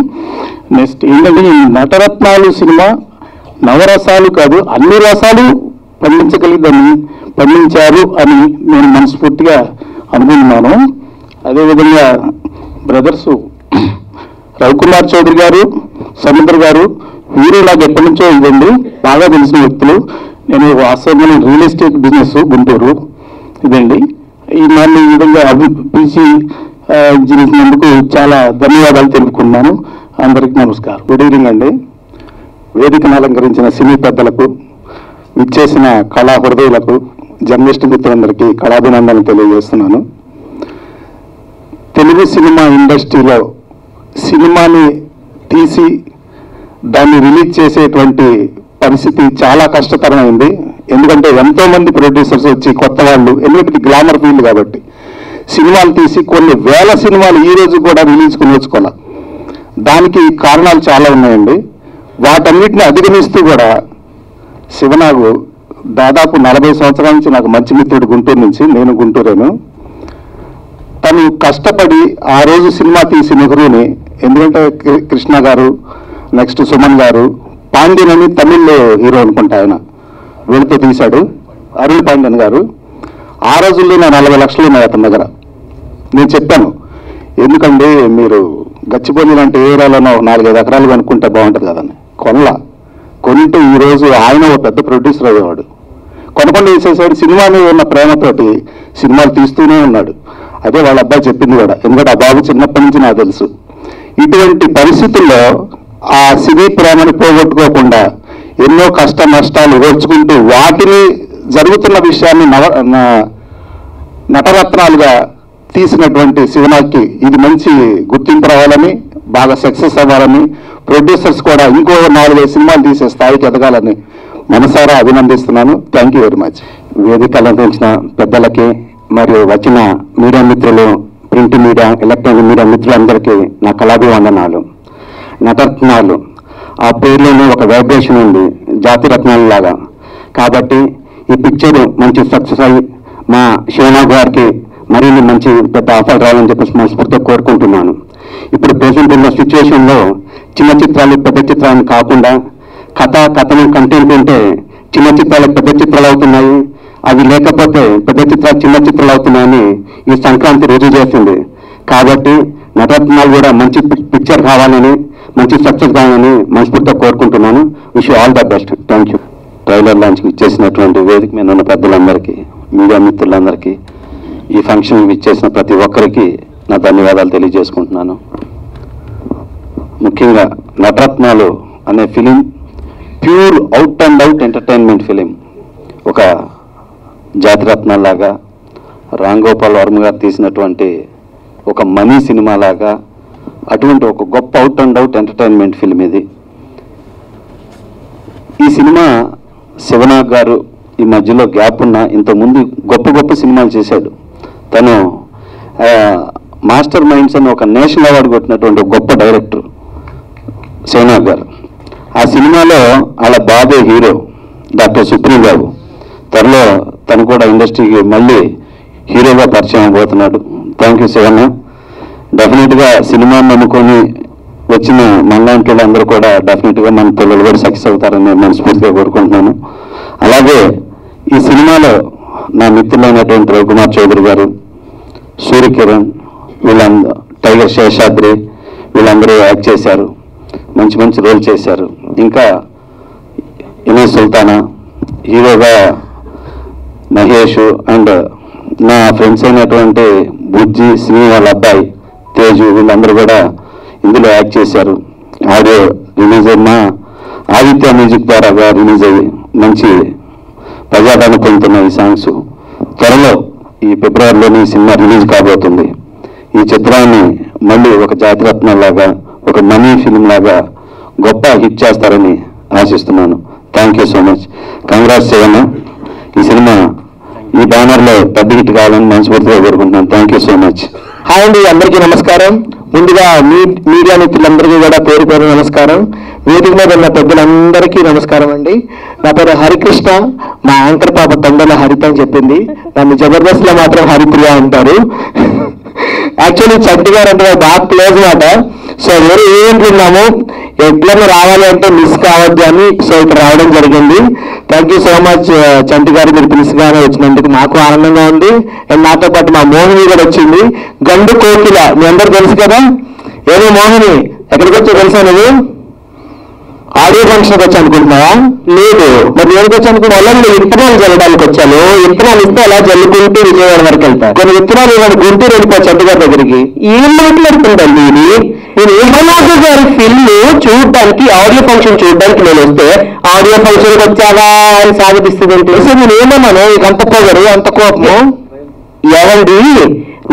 నెక్స్ట్ ఏంటంటే ఈ నటరత్నాలు సినిమా నవరసాలు కాదు, అన్ని రసాలు పండించారు అని నేను మనస్ఫూర్తిగా అనుకుంటున్నాను. అదేవిధంగా బ్రదర్స్ రవికుమార్ చౌదరి గారు, సముద్ర గారు వీరు నాకు ఎప్పటి నుంచో ఇదండి బాగా తెలిసిన వ్యక్తులు. నేను వాస్తవంగా రియల్ ఎస్టేట్ బిజినెస్ గుంటూరు ఇదండి. ఈ నన్ను ఈ విధంగా పిలిచి జీవించినందుకు చాలా ధన్యవాదాలు తెలుపుకున్నాను. అందరికీ నమస్కారం. గుడ్ ఈవినింగ్ అండి. వేదికను అలంకరించిన సినీ పెద్దలకు, విచ్చేసిన కళా హృదయులకు, జర్నలిస్ట్ మిత్రులందరికీ కళాభినందనలు తెలియజేస్తున్నాను. తెలుగు సినిమా ఇండస్ట్రీలో సినిమాని తీసి దాన్ని రిలీజ్ చేసేటువంటి పరిస్థితి చాలా కష్టతరమైంది. ఎందుకంటే ఎంతోమంది ప్రొడ్యూసర్స్ వచ్చి కొత్త వాళ్ళు, ఎందుకంటే గ్లామర్ ఫీల్డ్ కాబట్టి సినిమాలు తీసి కొన్ని వేల సినిమాలు ఈ రోజు కూడా రిలీజ్కి నేర్చుకోవాలి. దానికి కారణాలు చాలా ఉన్నాయండి. వాటన్నిటిని అధిగమిస్తూ కూడా శివనాగు దాదాపు 40 సంవత్సరాల నుంచి నాకు మంచి మిత్రుడు గుంటూరు నుంచి, నేను గుంటూరేను. తను కష్టపడి ఆ రోజు సినిమా తీసి నెహ్రూని, ఎందుకంటే కృష్ణ గారు, నెక్స్ట్ సుమన్ గారు, పాండ్యన్ అని తమిళ్ హీరో అనుకుంటా ఆయన, వీళ్ళతో తీశాడు. అరుణ్ పాండ్యన్ గారు ఆ రోజుల్లో నా 40 లక్షలు ఉన్నాయి అతని దగ్గర. నేను చెప్పాను, ఎందుకంటే మీరు గచ్చిబౌలి లాంటి ఏరియాలోనో 4-5 ఎకరాలు కొనుక్కుంటే బాగుంటుంది కదండి. కొంటూ ఈరోజు ఆయన ఒక పెద్ద ప్రొడ్యూసర్ అయ్యేవాడు. కొనకుండా వేసేసాడు. సినిమా మీద ఉన్న ప్రేమతోటి సినిమాలు తీస్తూనే ఉన్నాడు. అదే వాళ్ళ అబ్బాయి చెప్పింది కూడా, ఎందుకంటే ఆ బాబు చిన్నప్పటి నుంచి నాకు తెలుసు. ఇటువంటి పరిస్థితుల్లో ఆ సినీ ప్రేమను పోగొట్టుకోకుండా ఎన్నో కష్ట నష్టాలు ఓర్చుకుంటూ వాటిని జరుగుతున్న విషయాన్ని నటరత్నాలుగా తీసినటువంటి శివనాగ్కి ఇది మంచి గుర్తింపు రావాలని, బాగా సక్సెస్ అవ్వాలని, ప్రొడ్యూసర్స్ కూడా ఇంకో 4-5 సినిమాలు తీసే స్థాయికి ఎదగాలని మనసారా అభినందిస్తున్నాను. Thank you very much. వేదిక అలంకరించిన పెద్దలకి మరియు వచ్చిన మీడియా మిత్రులు, ప్రింట్ మీడియా, ఎలక్ట్రానిక్ మీడియా మిత్రులందరికీ నా కళాభివందనాలు. నటరత్నాలు ఆ పేరులోనే ఒక వైబ్రేషన్ ఉంది, జాతి రత్నాల లాగా. కాబట్టి ఈ పిక్చర్ మంచి సక్సెస్ అయ్యి మా శివనాగ్ గారికి మరిన్ని మంచి పెద్ద ఆఫర్ రావాలని చెప్పేసి మనస్ఫూర్తిగా కోరుకుంటున్నాను. ఇప్పుడు ప్రెసెంట్ ఉన్న సిచ్యువేషన్లో చిన్న చిత్రాలు పెద్ద చిత్రాలను కాకుండా కథనం కంటెంట్ ఉంటే చిన్న చిత్రాలు పెద్ద చిత్రాలు అవుతున్నాయి, అవి లేకపోతే పెద్ద చిత్రాలు చిన్న చిత్రాలు అవుతున్నాయని ఈ సంక్రాంతి రుజువు చేస్తుంది. కాబట్టి నటరత్నాలు కూడా మంచి పిక్చర్ కావాలని, మంచి సక్సెస్ కావాలని మనస్ఫూర్తిగా కోరుకుంటున్నాను. Wish all the best. Thank you. Trailer లాంచ్కి ఇచ్చేసినటువంటి వేదిక మీద ఉన్న పెద్దలందరికీ, మీడియా మిత్రులందరికీ, ఈ ఫంక్షన్ ఇచ్చేసిన ప్రతి ఒక్కరికి నా ధన్యవాదాలు తెలియజేసుకుంటున్నాను. ముఖ్యంగా నటరత్నాలు అనే film pure out and out entertainment film. ఒక జాతిరత్నాలాగా రామ్ గోపాల్ వర్మ గారు తీసినటువంటి ఒక మనీ సినిమా లాగా అటువంటి ఒక గొప్ప out and out entertainment film ఇది. ఈ సినిమా శివనాగ్ గారు ఈ మధ్యలో గ్యాప్ ఉన్న ఇంతకుముందు గొప్ప గొప్ప సినిమాలు చేశాడు. తను మాస్టర్ మైండ్స్ అని ఒక నేషనల్ అవార్డు కొట్టినటువంటి గొప్ప డైరెక్టర్ శివనాగ్ గారు. ఆ సినిమాలో వాళ్ళ బాబే హీరో డాక్టర్ సుప్రీం బాబు. త్వరలో తను కూడా ఇండస్ట్రీకి మళ్ళీ హీరోగా పరిచయం అయిపోతున్నాడు. Thank you Shivanna. డెఫినెట్గా సినిమాని నమ్ముకొని వచ్చిన మనలాంటి వాళ్ళందరూ కూడా డెఫినెట్గా మన పిల్లలు కూడా సక్సెస్ అవుతారని నేను మనస్ఫూర్తిగా కోరుకుంటున్నాను. అలాగే ఈ సినిమాలో నా మిత్రులైనటువంటి రవికుమార్ చౌదరి గారు, సూర్యకిరణ్, వీళ్ళందరూ, టైగర్ శేషాద్రి, వీళ్ళందరూ యాక్ట్ చేశారు. మంచి మంచి రోల్ చేశారు. ఇంకా ఇనేష్ సుల్తానా, హీరోగా మహేష్, అండ్ నా ఫ్రెండ్స్ అయినటువంటి బుజ్జి, శ్రీ వాళ్ళ అబ్బాయి తేజు, వీళ్ళందరూ కూడా ఇందులో యాక్ట్ చేశారు. ఆడియో రిలీజ్ అయిన ఆదిత్య మ్యూజిక్ ద్వారా రిలీజ్ అయ్యి మంచి ప్రజాదరణ పొందుతున్న ఈ సాంగ్స్ త్వరలో ఈ ఫిబ్రవరిలోని సినిమా రిలీజ్ కాబోతుంది. ఈ చిత్రాన్ని మళ్ళీ ఒక జాతిరత్నాలాగా, ఒక మనీ ఫిలిం లాగా గొప్ప హిట్ చేస్తారని ఆశిస్తున్నాను. Thank you so much. Congrats Shivanna. ఈ సినిమా ఈ బ్యానర్లో పెద్ద హిట్ కావాలని మనస్ఫూర్తిగా కోరుకుంటున్నాను. Thank you so much. Hi అండి, అందరికీ నమస్కారం. ముందుగా మీడియా మిత్రులందరికీ కూడా పేరు పేరు నమస్కారం. వేదిక మీద ఉన్న పెద్దలందరికీ నమస్కారం అండి. నా పేరు హరికృష్ణ. మా యాంకర్ పాప తొందరలో హరిత అని చెప్పింది. నన్ను జబర్దస్త్లో మాత్రం హరిప్రియ అంటారు. యాక్చువల్లీ చంటి గారు అంటే బాగా క్లోజ్ మాట. సో వేరే ఈవెంట్లు ఉన్నాము, ఎట్లన్నా రావాలి అంటే మిస్ కావద్దు అని సో ఇక్కడ రావడం జరిగింది. థ్యాంక్ యూ సో మచ్ చంటి గారు, మీరు పిలుసుగానే వచ్చినందుకు మాకు ఆనందంగా ఉంది. అండ్ నాతో పాటు మా మోహిని కూడా వచ్చింది. గండు కోకిల మీ అందరూ తెలుసు కదా. ఏదో మోహిని ఎక్కడికి వచ్చో తెలుసా నువ్వు? ఆడియో ఫంక్షన్కి వచ్చి అనుకుంటున్నావా? లేదు. మరి ఎవరికి వచ్చి అనుకున్నా? వాళ్ళని విత్తనాలు చల్లడానికి వచ్చాను. విత్తనాలు ఇస్తే అలా జల్లుకుంటూ విజయవాడ వరకు వెళ్తా. కొన్ని విత్తనాలు ఇవాళ గుంటూరు వెళ్ళిపో చంటి గారి దగ్గరికి. ఏం మాట్లాడుతుందండి ఇది? నేను ఏమన్నా గారి ఫిల్మ్ చూడడానికి, ఆడియో ఫంక్షన్ చూడడానికి నేను వస్తే ఆడియో ఫంక్షన్కి వచ్చావా అని సాగిపిస్తుంది. నేను ఏమన్నాను? ఇక అంత పొగరు, అంత కోపము ఏమండి?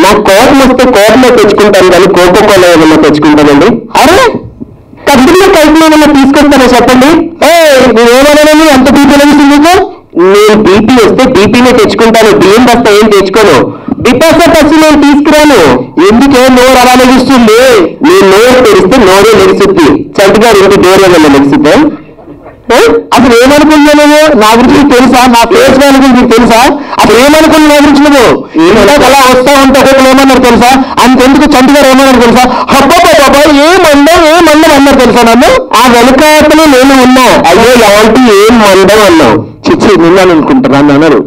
నాకు కోపం వస్తే కోపంలో తెచ్చుకుంటాను కానీ కోకోకోలో ఏమన్నా తెచ్చుకుంటానండి. అరే కబ్బుల్లో కలిపి ఏమన్నా తీసుకొస్తానో చెప్పండి. నేనేమన్నాను? అంత బీపీ లభిస్తుంది నీకు? నేను బీపీ వస్తే బీపీనే తెచ్చుకుంటాను, బియ్యం బస్తా ఏం తెచ్చుకోను. బిపాసా పచ్చి నేను తీసుకురాను. ఎందుకే నోరు అలా లెగిస్తుంది? నేను నోరు తెరిస్తే నోరే లెగిస్తుంది. చంటి గారు ఇంటి డోర్ ఏమన్నా లెగిస్తుందా? అసలు ఏమనుకున్నావు నువ్వు? నా గురించి నీకు తెలుసా? నా ఫేస్ వాల్యూ గురించి నీకు తెలుసా? అసలు ఏమనుకున్నావు నా గురించి నువ్వు? అలా వస్తా ఉంటే ఒకళ్ళు ఏమన్నారు తెలుసా? అంతెందుకు చంటి గారు ఏమన్నారు తెలుసా? హబ్బా బాబా ఏమండం అన్నారు తెలుసా? నన్ను ఆ వెనుకాతలు నేను ఉన్నా. అయ్యో ఎలాంటి ఏం మందం అన్నావు. చిచ్చి నిన్నాను అనుకుంటారా అన్నారు.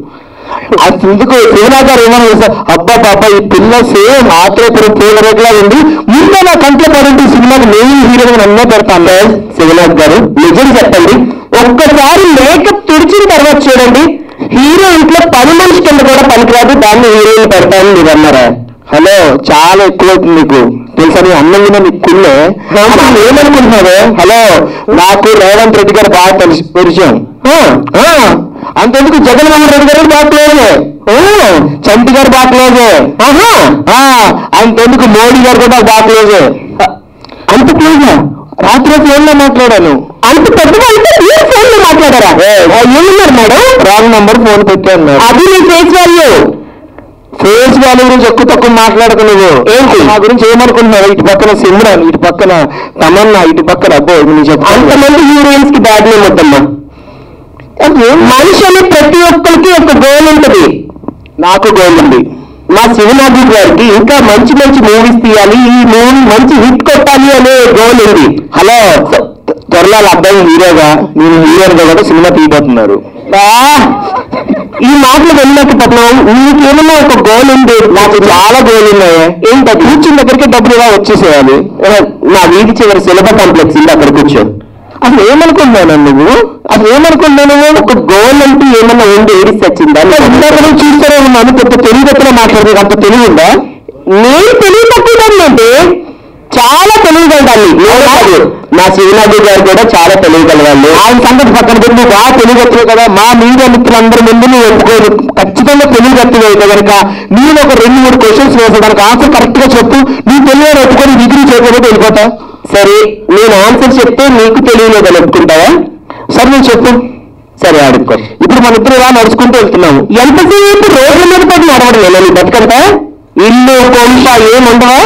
అందుకు శివనాథ్ గారు ఏమన్నా తెలుసా? అబ్బా పాప ఈ పిల్ల సేమ్ ఆత్రేపురం పూలరేట్లా ఉంది. ముందు నా కంట్లో పడింది సినిమాకి మెయిన్ హీరోగా నన్నే పెడతాను. శివనాథ్ గారు నిజం చెప్పండి, ఒక్కసారి మేకప్ తుడిచిన తర్వాత చూడండి, హీరో ఇంట్లో పని మనిషి కింద కూడా పనికిరాదు, దాన్ని హీరోయిన్ పెడతాను మీరు అన్నారా? హలో, చాలా ఎక్కువ అవుతుంది నీకు తెలుసా? నీ అన్నంగా నీకు కుళ్ళే. ఏమనుకుంటున్నావు? హలో, నాకు రేవంత్ రెడ్డి గారు బాగా పరిచయం. అంతెందుకు జగన్మోహన్ రెడ్డి గారు బాగా క్లోజే. చంటి గారు బాగా క్లోజే. అంతెందుకు మోడీ గారు కూడా బాగా క్లోజే. అంత క్లోజా? రాత్రి ఫోన్లో మాట్లాడాను. అంత పెద్దగా అయితే మీరు ఫోన్లో మాట్లాడారా? ఏమన్నారు మేడం? రాంగ్ నంబర్ ఫోన్ పెట్టాను. అది నీ ఫేస్ వాల్యూ. ఫేస్ వాల్యూ గురించి ఎక్కువ తక్కువ మాట్లాడుకున్నావు ఏంటి? నా గురించి ఏమనుకుంటున్నావు? ఇటు పక్కన సిమ్రాన్, ఇటు పక్కన తమన్నా, ఇటు పక్కన అబ్బో అంతమంది హీరోయిన్స్ కి బ్యాడ్ నేమ్ వద్దమ్మా. మనిషి అనే ప్రతి ఒక్కరికి ఒక గోల్ ఉంటుంది. నాకు గోల్ ఉంది. మా శివనాథ్ గారికి ఇంకా మంచి మంచి మూవీస్ తీయాలి, ఈ మూవీ మంచి హిట్ కొట్టాలి అనే గోల్ ఉంది. హలో, త్వరలో అబ్బాయి హీరోగా, నేను హీరోగా కూడా సినిమా తీయబోతున్నారు. ఈ మాటలు వెళ్ళినట్టు పట్నం నీకేమన్నా ఒక గోల్ ఉంది? నాకు చాలా గోల్ ఉన్నాయి. ఏంటో కూర్చున్న దగ్గరికి డబ్బులుగా వచ్చేసేయాలి. నా వీధి చివరి సిలబ కాంప్లెక్స్ ఉంది, అక్కడ కూర్చో. అసలు ఏమనుకుంటున్నాను నువ్వు? అసలు ఏమనుకుంటున్నాను? ఒక గోల్ అంటూ ఏమన్నా ఉంది, ఏడిసి వచ్చిందా? ఇందాక చూస్తూనే ఉన్నాను, పెద్ద తెలివితక్కువ మాట్లాడేది. అంత తెలివి ఉందా? నేను తెలివి తక్కువ అంటే చాలా తెలివిగలదాన్ని. మా శివనాథు గారు కూడా చాలా తెలియగలవాళ్ళు. ఆయన సంగతి పక్కన పెట్టి నువ్వు బాగా తెలియగట్టువే కదా, మా మీడియా మిత్రులందరి ముందు నువ్వు ఒప్పుకోరు, ఖచ్చితంగా తెలియగట్టువే అయితే కనుక నేను ఒక 2-3 క్వశ్చన్స్ వేసేదానికి ఆన్సర్ కరెక్ట్ గా చెప్పు. నీకు తెలియని ఒప్పుకొని డిగ్రీ చేయకపోతే వెళ్ళిపోతా. సరే, నేను ఆన్సర్ చెప్తే నీకు తెలియలేదని ఒప్పుకుంటావా? సరే నేను చెప్పు. సరే అడుక్కో. ఇప్పుడు మన ఇద్దరు ఇలా నడుచుకుంటూ వెళ్తున్నాము, ఎంతసేపు రోడ్ల మీద పడి నడవడం లేదా నీ బతుకంతా? ఇల్లు కొంప ఏముండవా?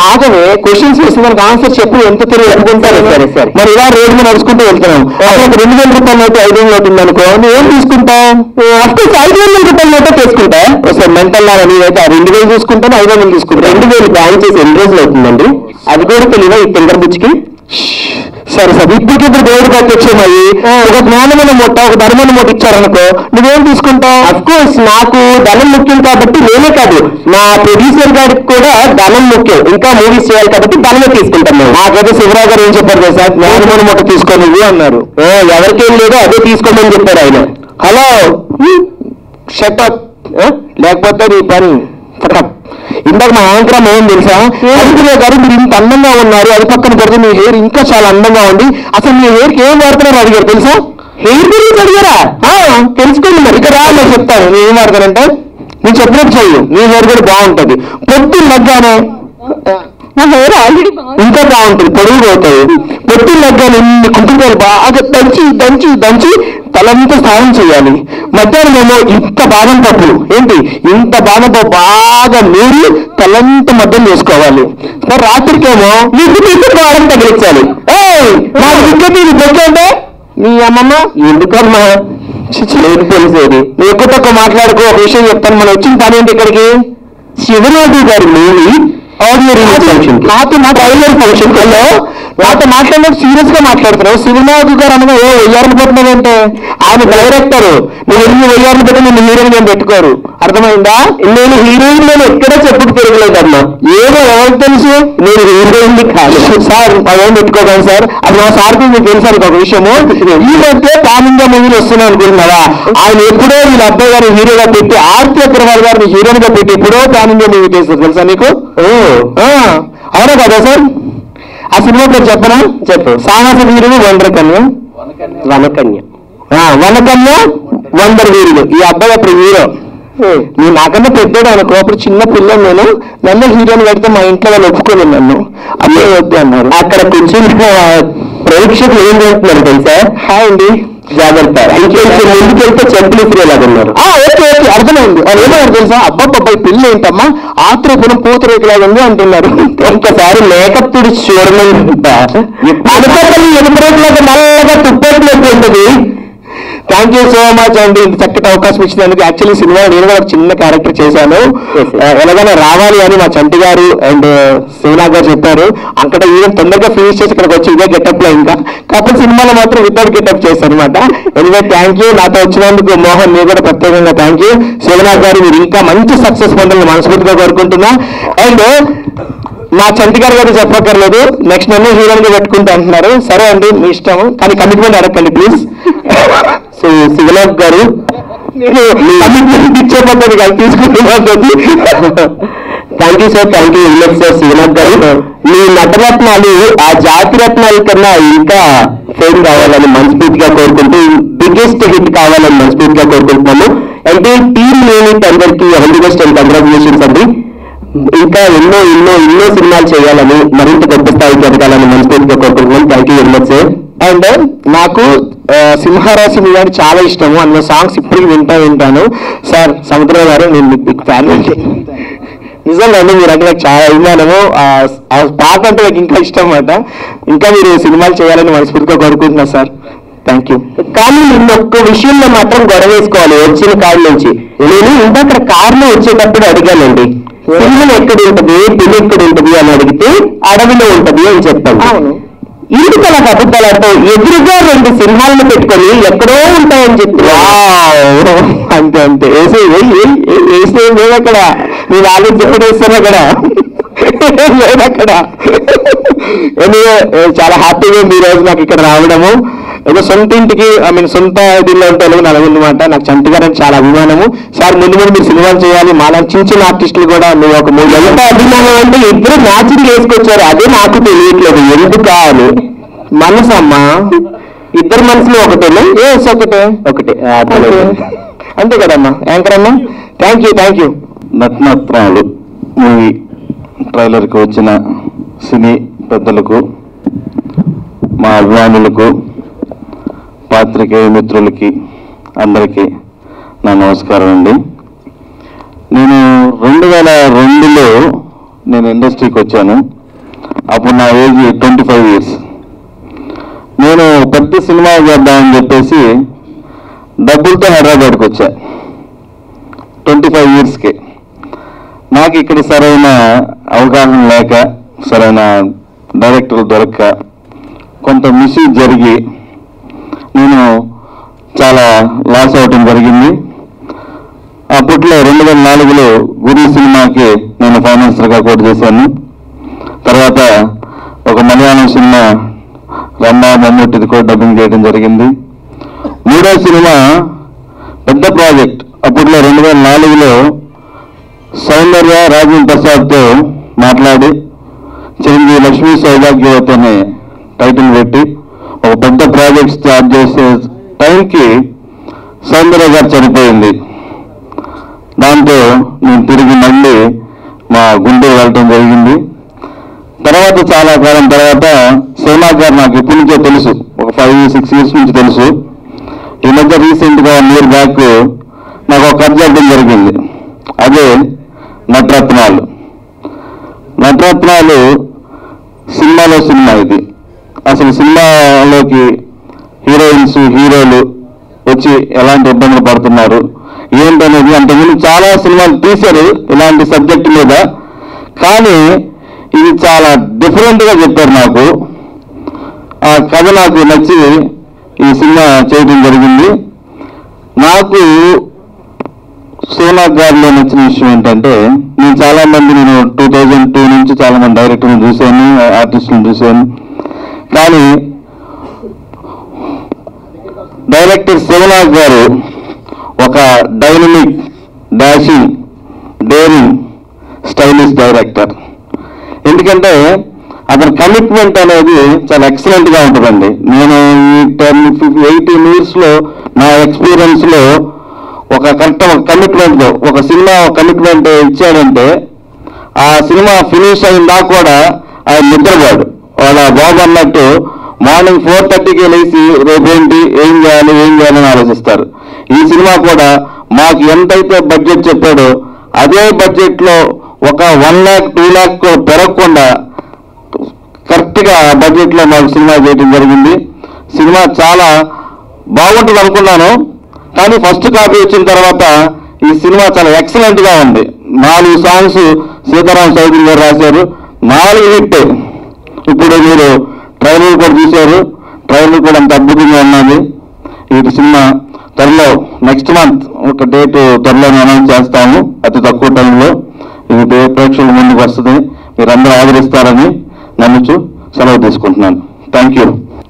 ఆగవే, క్వశ్చన్స్ వేసేదానికి ఆన్సర్ చెప్పు, ఎంత తెలియదు అనుకుంటారు. సరే సరే. మరి ఇలా రోడ్డు మీద నడుచుకుంటూ వెళ్తున్నాం, అక్కడ 2000 రూపాయల నోటు 500 నోటు ఉందనుకో, నువ్వేం తీసుకుంటావు? అఫ్కోర్స్ 500 రూపాయల నోటే తీసుకుంటా. ఒకసారి మెంటల్ లాగా నీవైతే 2000 తీసుకుంటాను, 500 తీసుకుంటాను. 2000 బ్యాన్ చేసి ఎన్ని రోజులు అవుతుందండి? అది కూడా తెలియదా ఈ తింగర్ బుచ్చికి? సరే సరే, ఇప్పటికిప్పుడు దేవుడు కట్టొచ్చేమయ్యి ఒక జ్ఞానమైన మొట్ట, ఒక ధర్మమైన మొట్ట ఇచ్చారనుకో, నువ్వేం తీసుకుంటావు? అఫ్కోర్స్ నాకు ధనం ముఖ్యం కాబట్టి నేనే కాదు, నా ప్రొడ్యూసర్ గారికి కూడా ధనం ముఖ్యం. ఇంకా మూవీస్ చేయాలి కాబట్టి ధనమే తీసుకుంటాం మేము. నాకైతే శివరావు గారు ఏం చెప్పారు తెలుసా, జ్ఞానమైన మొట్ట తీసుకో నువ్వు అన్నారు. ఎవరికేం లేదో అదే తీసుకోమని చెప్పారు ఆయన. హలో, షటప్, లేకపోతే నీ పని ఫటప్. ఇందాక మా యాంకరం ఏం తెలుసా, అదిగురే గారు మీరు ఇంత అందంగా ఉన్నారు, అది పక్కన పెడితే మీ హెయిర్ ఇంకా చాలా అందంగా ఉంది, అసలు మీ హెయిర్కి ఏం వాడుతున్నారు అడిగారు తెలుసా. హెయిర్ గురించి అడిగారా? తెలుసుకోండి మరి. ఇక్కడ నేను చెప్తాను నేను ఏం వాడతానంటే, నేను చెప్పినట్టు చెయ్యి, నీ హెయిర్ కూడా బాగుంటుంది. పొద్దున్న లగ్గానే నా హెయిర్ ఆల్రెడీ ఇంకా బాగుంటుంది, పొడుగు పోతాయి. పొద్దున్న లగ్గానే ఇన్ని కుంటుకాయలు బాగా దంచి దంచి దంచి తలంతా స్నానం చేయాలి. మధ్యాహ్నం ఏమో ఇంత బాదం పప్పులు, ఏంటి ఇంత బాదం పప్పు బాగా నూరి తలంతా మధ్యం చేసుకోవాలి. మరి రాత్రికేమో నీకు తీసుకోవడం తగిలించాలి. నాకు ఇంకేంటి ఇది బొక్కంటే నీ అమ్మమ్మ ఎందుకమ్మా లేదు తెలిసేది? నువ్వు ఎక్కువ తక్కువ మాట్లాడుకో. ఒక విషయం చెప్తాను, మనం వచ్చిన పని ఏంటి ఇక్కడికి? శివనాథు గారి మూవీ ఆడియో రిలీజ్ ఫంక్షన్. నాతో మా ట్రైలర్ ఫంక్షన్ లో నాతో మాట్లాడినప్పుడు సీరియస్ గా మాట్లాడుతున్నావు. శివనాథు గారు అనగా ఓ వెయ్యారులు పెట్టినావంటే, ఆయన డైరెక్టర్, నువ్వు ఎన్ని వెయ్యారులు పెట్టి నిన్ను హీరోయిన్ ఏం పెట్టుకోరు, అర్థమైందా? నేను హీరోయిన్ నేను ఎక్కడా చెప్పుకు తిరగలేదమ్మా. ఏదో ఎవరికి తెలుసు, నేను హీరోయిన్ కాదు సార్. అదేం పెట్టుకోగలను సార్. అది మా సార్కి మీకు తెలుసా ఒక విషయము, ఈ మధ్య పాన్ ఇండియా మూవీలు వస్తున్నాయి అనుకుంటున్నావా? ఆయన ఎప్పుడో వీళ్ళ అబ్బాయి గారిని హీరోగా పెట్టి, ఆర్తి అగ్రవాల్ గారిని హీరోయిన్ గా పెట్టి ఎప్పుడో పాన్ ఇండియా మూవీ చేస్తారు తెలుసా నీకు? అవునా కదా సార్? ఆ సినిమా పేరు చెప్పనా? చెప్పు. సాహస వీరుడు వండరకన్య. వనకన్య. వనకన్య వండర్ వీరుడు. ఈ అబ్బాయి అప్పుడు హీరో. నేను నాకన్నా పెద్దోడు అనుకో, అప్పుడు చిన్న పిల్లలు నేను, నన్ను హీరోని పెడితే మా ఇంట్లో వాళ్ళు ఒప్పుకోలేదు నన్ను, అబ్బాయి వద్దు అన్నారు. అక్కడ కొంచెం ప్రేక్షకులు ఏం చేస్తున్నారు తెలుసా? హాయ్ అండి, జాగ్రత్త, ఇంకొంచెం ముందుకెళ్తే చెప్పులు ఇసిరేలాగున్నారు. ఓకే ఓకే అర్థమైంది. వాళ్ళు ఏమన్నారు తెలుసా, అబ్బాయి పిల్ల ఏంటమ్మా ఆత్రేపురం పూతరేకులాగా ఉంది అంటున్నారు. ఒక్కసారి మేకప్ తుడిచి చూడమని అనుకోని ఎదురేకులాగా నల్లగా తుప్పేట్లేదు ఉంటుంది. థ్యాంక్ యూ సో మచ్ అండి, ఇంత చక్కటి అవకాశం ఇచ్చినందుకు. యాక్చువల్లీ సినిమా నేను కూడా ఒక చిన్న క్యారెక్టర్ చేశాను, ఎలాగైనా రావాలి అని మా చంటి గారు అండ్ శివనాథ్ గారు చెప్పారు. అక్కడ ఈవెన్ తొందరగా ఫినిష్ చేసి ఇక్కడికి వచ్చి ఇదే గెటప్ లో, ఇంకా కాకపోతే సినిమాలో మాత్రం వితౌట్ గెటప్ చేశారు అనమాట. ఎనివే థ్యాంక్ యూ, నాతో వచ్చినందుకు మోహన్ మీరు కూడా ప్రత్యేకంగా థ్యాంక్ యూ. శివనాథ్ గారు మీరు ఇంకా మంచి సక్సెస్ పొందాలని మనస్ఫూర్తిగా కోరుకుంటున్నా. అండ్ మా చంటి గారు కూడా చెప్పక్కర్లేదు, నెక్స్ట్ నన్ను హీరోయిన్ గా పెట్టుకుంటా అంటున్నారు. సరే అండి మీ ఇష్టం, కానీ కమిట్మెంట్ అడగండి ప్లీజ్. సో శివనాథ్ గారు కమిట్మెంట్ ఇచ్చే పద్ధతి కాదు, తీసుకునే పద్ధతి. Thank you sir, thank you very much sir. Shivanath గారు మీ నటరత్నాలు ఆ జాతి రత్నాల కన్నా ఇంకా ఫేమ్ కావాలని మనస్ఫూర్తిగా కోరుకుంటూ, బిగ్గెస్ట్ హిట్ కావాలని మనస్ఫూర్తిగా కోరుకుంటున్నాము. అంటే టీమ్ యూనిట్ అందరికీ all the best and congratulations అండి. ఇంకా ఎన్నో ఎన్నో ఎన్నో సినిమాలు చేయాలని, మరింత గొప్ప స్థాయికి ఎదగాలని మనస్ఫూర్తిగా కోరుకుంటున్నాం. Thank you very much sir. And నాకు సింహరాశి మీద చాలా ఇష్టము, అందులో సాంగ్స్ ఇప్పటికి వింటాను. సార్ సముద్రం గారు నేను మీకు బిగ్ ఫ్యాన్ అండి, నిజంగా అండి. మీరు అంటే నాకు చాలా అభిమానము, ఆ పాట అంటే నాకు ఇంకా ఇష్టం అన్నమాట. ఇంకా మీరు సినిమాలు చేయాలని మనస్ఫూర్తిగా కోరుకుంటున్నా సార్. Thank you. కానీ నిన్న ఒక్క విషయంలో మాత్రం గొడవ వేసుకోవాలి వచ్చిన కారు నుంచి. నేను ఇందాక కారులో వచ్చేటప్పుడు అడిగానండి, సింహం ఎక్కడ ఉంటుంది, పిల్లి ఎక్కడ ఉంటుంది అని అడిగితే అడవిలో ఉంటది అని చెప్పాను. అవును, ఇంటికల అబద్ధాలతో ఎదురుగా 2 సింహాలను పెట్టుకొని ఎక్కడో ఉంటాయని చెప్పి. అంతే అంతే వేస్తే లేదు అక్కడ, నేను ఆలోచన ఎప్పుడు వేస్తాను అక్కడ లేదు అక్కడ. చాలా హ్యాపీగా ఉంది ఈ రోజు నాకు ఇక్కడ రావడము. ఏదో సొంత ఇంటికి సొంత దీనిలో ఉంటే అనమాట. నాకు చంటి గారు చాలా అభిమానము. సార్ ముందు ముందు మీరు సినిమాలు చేయాలి, మాలా చిన్న చిన్న ఆర్టిస్టులు కూడా మీరు ఒక 3 ఎంత అభిమానం అంటే ఇద్దరు మ్యాచింగ్ వేసుకొచ్చారు, అదే నాకు తెలియట్లేదు ఎందుకా అని. మనసు అమ్మా, ఇద్దరు మనసులు ఒకటేనా? ఒకటే ఒకటే, అంతే కదమ్మా యాంకర్ అమ్మా. Thank you. నటనత్నాలు మూవీ ట్రైలర్కి వచ్చిన సినీ పెద్దలకు, మా అభిమానులకు, పాత్రికేయ మిత్రులకి అందరికీ నా నమస్కారం అండి. నేను 2002లో నేను ఇండస్ట్రీకి వచ్చాను. అప్పుడు నా ఏజ్ 25 years. నేను పెద్ద సినిమా చేద్దామని చెప్పేసి డబ్బులతో హైదరాబాద్కి వచ్చా 25 yearsకి. నాకు ఇక్కడ సరైన అవగాహన లేక, సరైన డైరెక్టర్లు దొరక్క, కొంత మిస్యూజ్ జరిగి నేను చాలా లాస్ అవటం జరిగింది. అప్పట్లో 2004లో గురి సినిమాకి నేను ఫైనాన్సర్గా కూడా చేశాను. తర్వాత ఒక మలయాళం సినిమా రమ్మా మమ్మూటిది కూడా డబ్బింగ్ చేయడం జరిగింది. మూడో సినిమా పెద్ద ప్రాజెక్ట్. అప్పట్లో 2004లో సౌందర్య రాజేంద్ర ప్రసాద్తో మాట్లాడి చిరంజీవి లక్ష్మీ సౌభాగ్యవతి అనే టైటిల్ పెట్టి ఒక పెద్ద ప్రాజెక్ట్ స్టార్ట్ చేసే టైంకి సౌందర్య గారు చనిపోయింది. దాంతో నేను తిరిగి మళ్ళీ మా గుంటూరు వెళ్ళటం జరిగింది. తర్వాత చాలా కాలం తర్వాత సేనా గారు నాకు ఇప్పటి నుంచో తెలుసు, ఒక 5-6 years నుంచి తెలుసు. ఈ మధ్య రీసెంట్గా 1 year బ్యాక్ నాకు ఒక కథ చెప్పడం జరిగింది. అదే నటరత్నాలు. నటరత్నాలు సినిమాలో సినిమా ఇది. అసలు సినిమాలోకి హీరోయిన్స్, హీరోలు వచ్చి ఎలాంటి ఇబ్బందులు పడుతున్నారు ఏంటనేది అంతకుముందు చాలా సినిమాలు తీశారు ఇలాంటి సబ్జెక్టు మీద. కానీ ఇది చాలా డిఫరెంట్గా చెప్పారు నాకు. ఆ కథ నాకు నచ్చి ఈ సినిమా చేయడం జరిగింది. నాకు సోనాగ్ గారిలో నచ్చిన విషయం ఏంటంటే, నేను 2002 నుంచి చాలా మంది డైరెక్టర్లను చూశాను, ఆర్టిస్టులను చూశాను. కానీ డైరెక్టర్ సోనాగ్ గారు ఒక dynamic, dashing, daring, stylish director. ఎందుకంటే అతని కమిట్మెంట్ అనేది చాలా ఎక్సలెంట్గా ఉంటుందండి. నేను ఈ 18 yearsలో నా ఎక్స్పీరియన్స్లో ఒక కరెక్ట్ కమిట్మెంట్, ఒక సినిమా కమిట్మెంట్ ఇచ్చాడంటే ఆ సినిమా ఫినిష్ అయిందా కూడా ఆయన నిద్రపోడు. వాళ్ళ బాబు అన్నట్టు మార్నింగ్ 4:30కి లేచి రేపేంటి, ఏం చేయాలని ఆలోచిస్తారు. ఈ సినిమా కూడా మాకు ఎంతైతే బడ్జెట్ చెప్పాడో అదే బడ్జెట్లో ఒక 1 lakh 2 lakh కూడా పెరగకుండా కరెక్ట్గా బడ్జెట్లో మాకు సినిమా చేయడం జరిగింది. సినిమా చాలా బాగుంటుంది అనుకున్నాను, కానీ ఫస్ట్ కాపీ వచ్చిన తర్వాత ఈ సినిమా చాలా ఎక్సలెంట్గా ఉంది. 4 songs సీతారాం చౌదరి గారు రాశారు, 4 hit. ఇప్పుడు మీరు ట్రైలర్ కూడా చూశారు, ట్రైలర్ కూడా అంత అద్భుతంగా ఉన్నది. ఈ సినిమా త్వరలో నెక్స్ట్ మంత్ ఒక డేట్ త్వరలో అనౌన్స్ చేస్తాము, అతి తక్కువ టైంలో ఇది ప్రేక్షకుల ముందుకు వస్తుంది. మీరందరూ ఆదరిస్తారని నమ్ముచు సెలవు తీసుకుంటున్నాను. Thank you.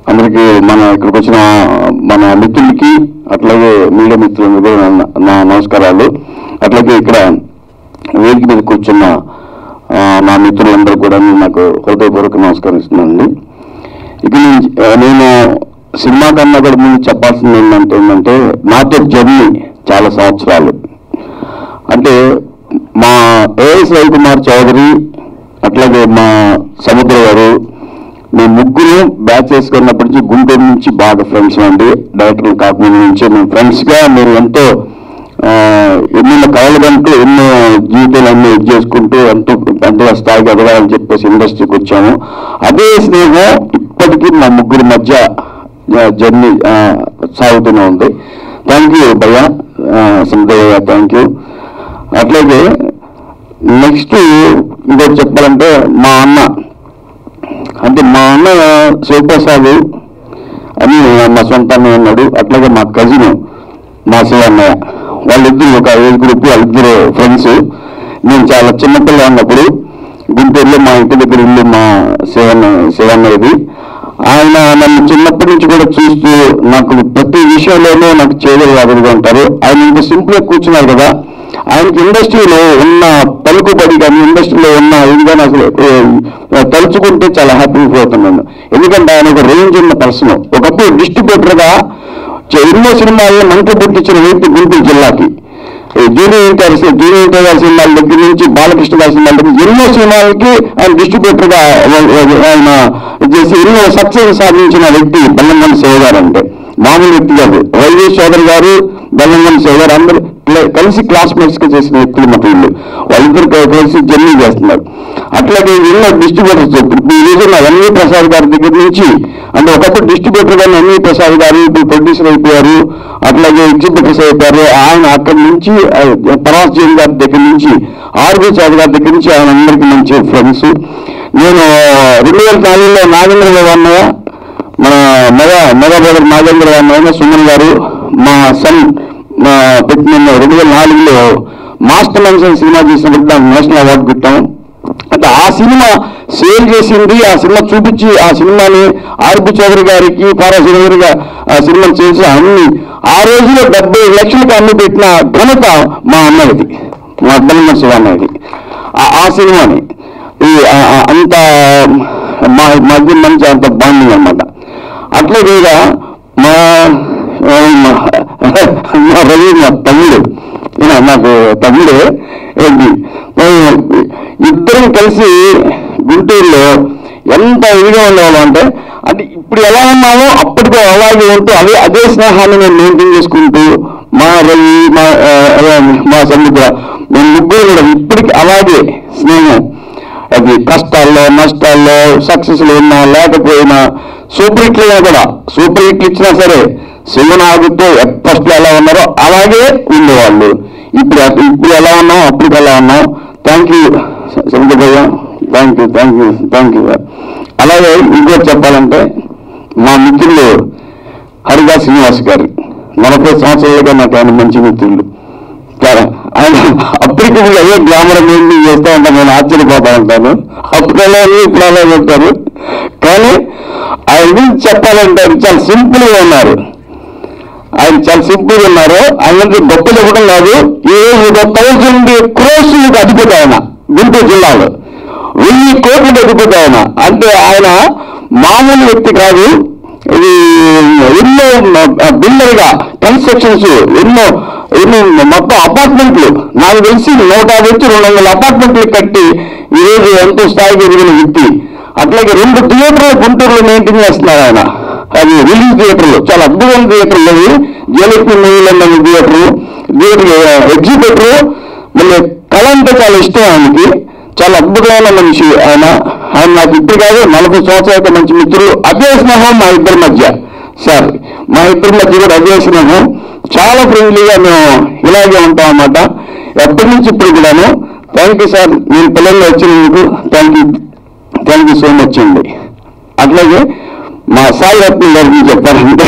అందరికీ ఇక్కడికి వచ్చిన మన మిత్రులకి, అట్లాగే మీడియా మిత్రులకు కూడా నా నమస్కారాలు. అట్లాగే ఇక్కడ వేదిక మీద కూర్చున్న నా మిత్రులందరూ కూడా నాకు హృదయపూర్వక నమస్కరిస్తున్నానండి. ఇక నేను సినిమా కన్నా కూడా ముందు చెప్పాల్సింది ఏంటంటే నాతో జర్నీ చాలా సంవత్సరాలు. అంటే మా ఏఎస్ రవికుమార్ చౌదరి, అట్లాగే మా సముద్ర గారు, మేము ముగ్గురు బ్యాచ్ చేసుకున్నప్పటి నుంచి గుంటూరు నుంచి బాగా ఫ్రెండ్స్ అండి. డైరెక్టర్లు కాకముందు నుంచి మేము ఫ్రెండ్స్గా మీరు ఎంతో ఎన్నో కళలు కంటూ ఎన్నో జీవితాలన్నీ ఇది చేసుకుంటూ ఎంతో పెద్దగా స్థాయికి ఎదగాలని చెప్పేసి ఇండస్ట్రీకి వచ్చాము. అదే స్నేహం ఇప్పటికీ మా ముగ్గురి మధ్య జర్నీ సాగుతూనే ఉంది. థ్యాంక్ యూ భయ్యా, సముద్రయ్య, థ్యాంక్ యూ. అట్లాగే నెక్స్ట్ ఇంకోటి చెప్పాలంటే మా అన్న శివప్రసాద్ అని మా సొంత అన్నయ్య ఉన్నాడు. అట్లాగే మా కజిన్ మా శివన్నయ్య, వాళ్ళిద్దరు ఒక ఏజ్ గ్రూప్, వాళ్ళిద్దరు ఫ్రెండ్స్. నేను చాలా చిన్నపిల్ల ఉన్నప్పుడు గుంటూరులో మా ఇంటి దగ్గర ఇల్లు మా శివన్నయ్యది. ఆయన నన్ను చిన్నప్పటి నుంచి కూడా చూస్తూ నాకు ప్రతి విషయంలోనూ నాకు చేయగలిగా ఉంటారు. ఆయన ఇంత సింపుల్గా కూర్చున్నారు కదా, ఆయనకి ఇండస్ట్రీలో ఉన్న పలుకుబడి కానీ ఇండస్ట్రీలో ఉన్న ఇది కానీ అసలు తలుచుకుంటే చాలా హ్యాపీ అవుతున్నాను. ఎందుకంటే ఆయన ఒక రేంజ్ ఉన్న పర్సన్. ఒకప్పుడు డిస్ట్రిబ్యూటర్గా ఎన్నో సినిమాలను మంట పుట్టించిన వ్యక్తి గుంటూరు జిల్లాకి. జూనియర్ ఎన్టీఆర్ సినిమాల దగ్గర నుంచి బాలకృష్ణ గారి సినిమాల దగ్గర ఎన్నో సినిమాలకి ఆయన డిస్ట్రిబ్యూటర్గా ఆయన చేసి ఎన్నో సక్సెస్ సాధించిన వ్యక్తి బెల్లంకొండ శివ గారు. అంటే మామూలు వ్యక్తి కాదు. వైవి సోదర్ గారు, బెల్లంకొండ శివ గారు అందరూ కలిసి క్లాస్మేట్స్ గా చేసిన వ్యక్తులు మా వీళ్ళు. వాళ్ళిద్దరు కలిసి జర్నీ చేస్తున్నారు. అట్లాగే ఎన్నో డిస్ట్రిబ్యూటర్స్ ఈ రోజు ఎన్వి ప్రసాద్ గారి దగ్గర నుంచి, అంటే ఒకప్పుడు డిస్ట్రిబ్యూటర్ గారిని ఎన్వి ప్రసాద్ గారు ఇప్పుడు ప్రొడ్యూసర్ అయిపోయారు, అట్లాగే ఎగ్జిబ్యూటర్స్ అయిపోయారు. ఆయన అక్కడి నుంచి పరాస్ జైన్ గారి దగ్గర నుంచి, ఆర్బీ చౌదరి గారి దగ్గర నుంచి ఆయన అందరికీ మంచి ఫ్రెండ్స్. నేను 2004లో నాగేంద్ర అన్నయ్య, మన మెగా బ్రదర్ నాగేంద్ర అన్నయ్య సుమన్ గారు, మా సన్ పెట్టిన 2004లో మాస్టర్ మెన్షన్ సినిమా చేసినప్పుడు దానికి నేషనల్ అవార్డు పెట్టాం. అంటే ఆ సినిమా సేల్ చేసింది, ఆ సినిమా చూపించి ఆ సినిమాని ఆర్బి చౌదరి గారికి, పారా చౌదరిగా ఆ సినిమా చేసి అన్ని ఆ రోజులో 75 లక్షలకు అన్ని పెట్టిన ఘనత మా అన్నయ్యది, మా బెల్లంకొండ శివ అన్నయ్యది. ఆ సినిమాని అంత మా మధ్య మంచి అంత బాండింగ్ అనమాట. అట్లాగే మా రవి మా తమ్ముడు, నాకు తమ్ముడే ఏంటి, ఇద్దరం కలిసి గుంటూరులో ఎంత ఇదిగా ఉండేవాళ్ళం అంటే ఇప్పుడు ఎలా ఉన్నామో అప్పటికో అలాగే ఉంటూ అదే స్నేహాన్ని మేము మెయింటైన్ చేసుకుంటూ, మా రవి మా సముద్ర మేము ముగ్గురు కూడా ఇప్పటికి అలాగే స్నేహం. అది కష్టాల్లో నష్టాల్లో సక్సెస్లు ఉన్నా లేకపోయినా సూపర్ హిట్లు కూడా, సూపర్ హిట్లు ఇచ్చినా సరే శివనాగుతో ఫస్ట్లో ఎలా ఉన్నారో అలాగే ఉండేవాళ్ళు. ఇప్పుడు ఎలా ఉన్నాం అప్పటికి ఎలా ఉన్నాం. Thank you Samudrayya, thank you. అలాగే ఇంకోటి చెప్పాలంటే మా మిత్రులు హరిగా శ్రీనివాస్ గారు, 40 సంవత్సరాలుగా నాకు ఆయన మంచి మిత్రులు. ఆయన అప్పటికి అదే గ్లామర్ మెయింటైన్ చేస్తూ ఉంటాను, నేను ఆశ్చర్యపోతా ఉంటాను. అప్పుడలా ఇప్పుడు అలా చెప్తారు. కానీ ఆయన గురించి చెప్పాలంటే చాలా సింపుల్గా ఉన్నారు. ఆయన చాలా సింపుల్గా ఉన్నారు. ఆయన గొప్ప చెప్పడం కాదు, ఈ 1000 crores అధిపతి ఆయన గుంటూరు జిల్లాలో, 1000 కోట్లకు అధిపతి ఆయన. అంటే ఆయన మామూలు వ్యక్తి కాదు. ఇది ఎన్నో బిల్డర్గా కన్స్ట్రక్షన్స్ ఎన్నో మొత్తం అపార్ట్మెంట్లు నాకు తెలిసి 150 నుంచి 200 అపార్ట్మెంట్లు కట్టి ఈరోజు ఎంతో స్థాయికి ఎదిగిన వ్యక్తి. అట్లాగే 2 థియేటర్లు గుంటూరులో మెయింటైన్ చేస్తున్నారు ఆయన. అది రిలీజ్ థియేటర్లు, చాలా అద్భుతమైన థియేటర్లు అవి. జయలక్ష్మి మూవీలో థియేటరు, ఎగ్జిబిటరు. మళ్ళీ కళ అంటే చాలా ఇష్టం ఆయనకి, చాలా అద్భుతమైన మనిషి ఆయన. నాకు ఇప్పుడు కాదు 40 సంవత్సరాల మంచి మిత్రులు. అదే స్నేహం మా ఇద్దరి మధ్య. సార్ మా ఇద్దరి మధ్య కూడా అదే స్నేహం. చాలా ఫ్రెండ్లీగా మేము ఇలాగే ఉంటాం అన్నమాట ఎప్పటి నుంచి ఇప్పుడు కూడాను. థ్యాంక్ యూ సార్, నేను పిల్లల్లో వచ్చినందుకు థ్యాంక్ యూ సో మచ్ అండి. అట్లాగే మా సాయి రత్నం గారికి చెప్పారంటే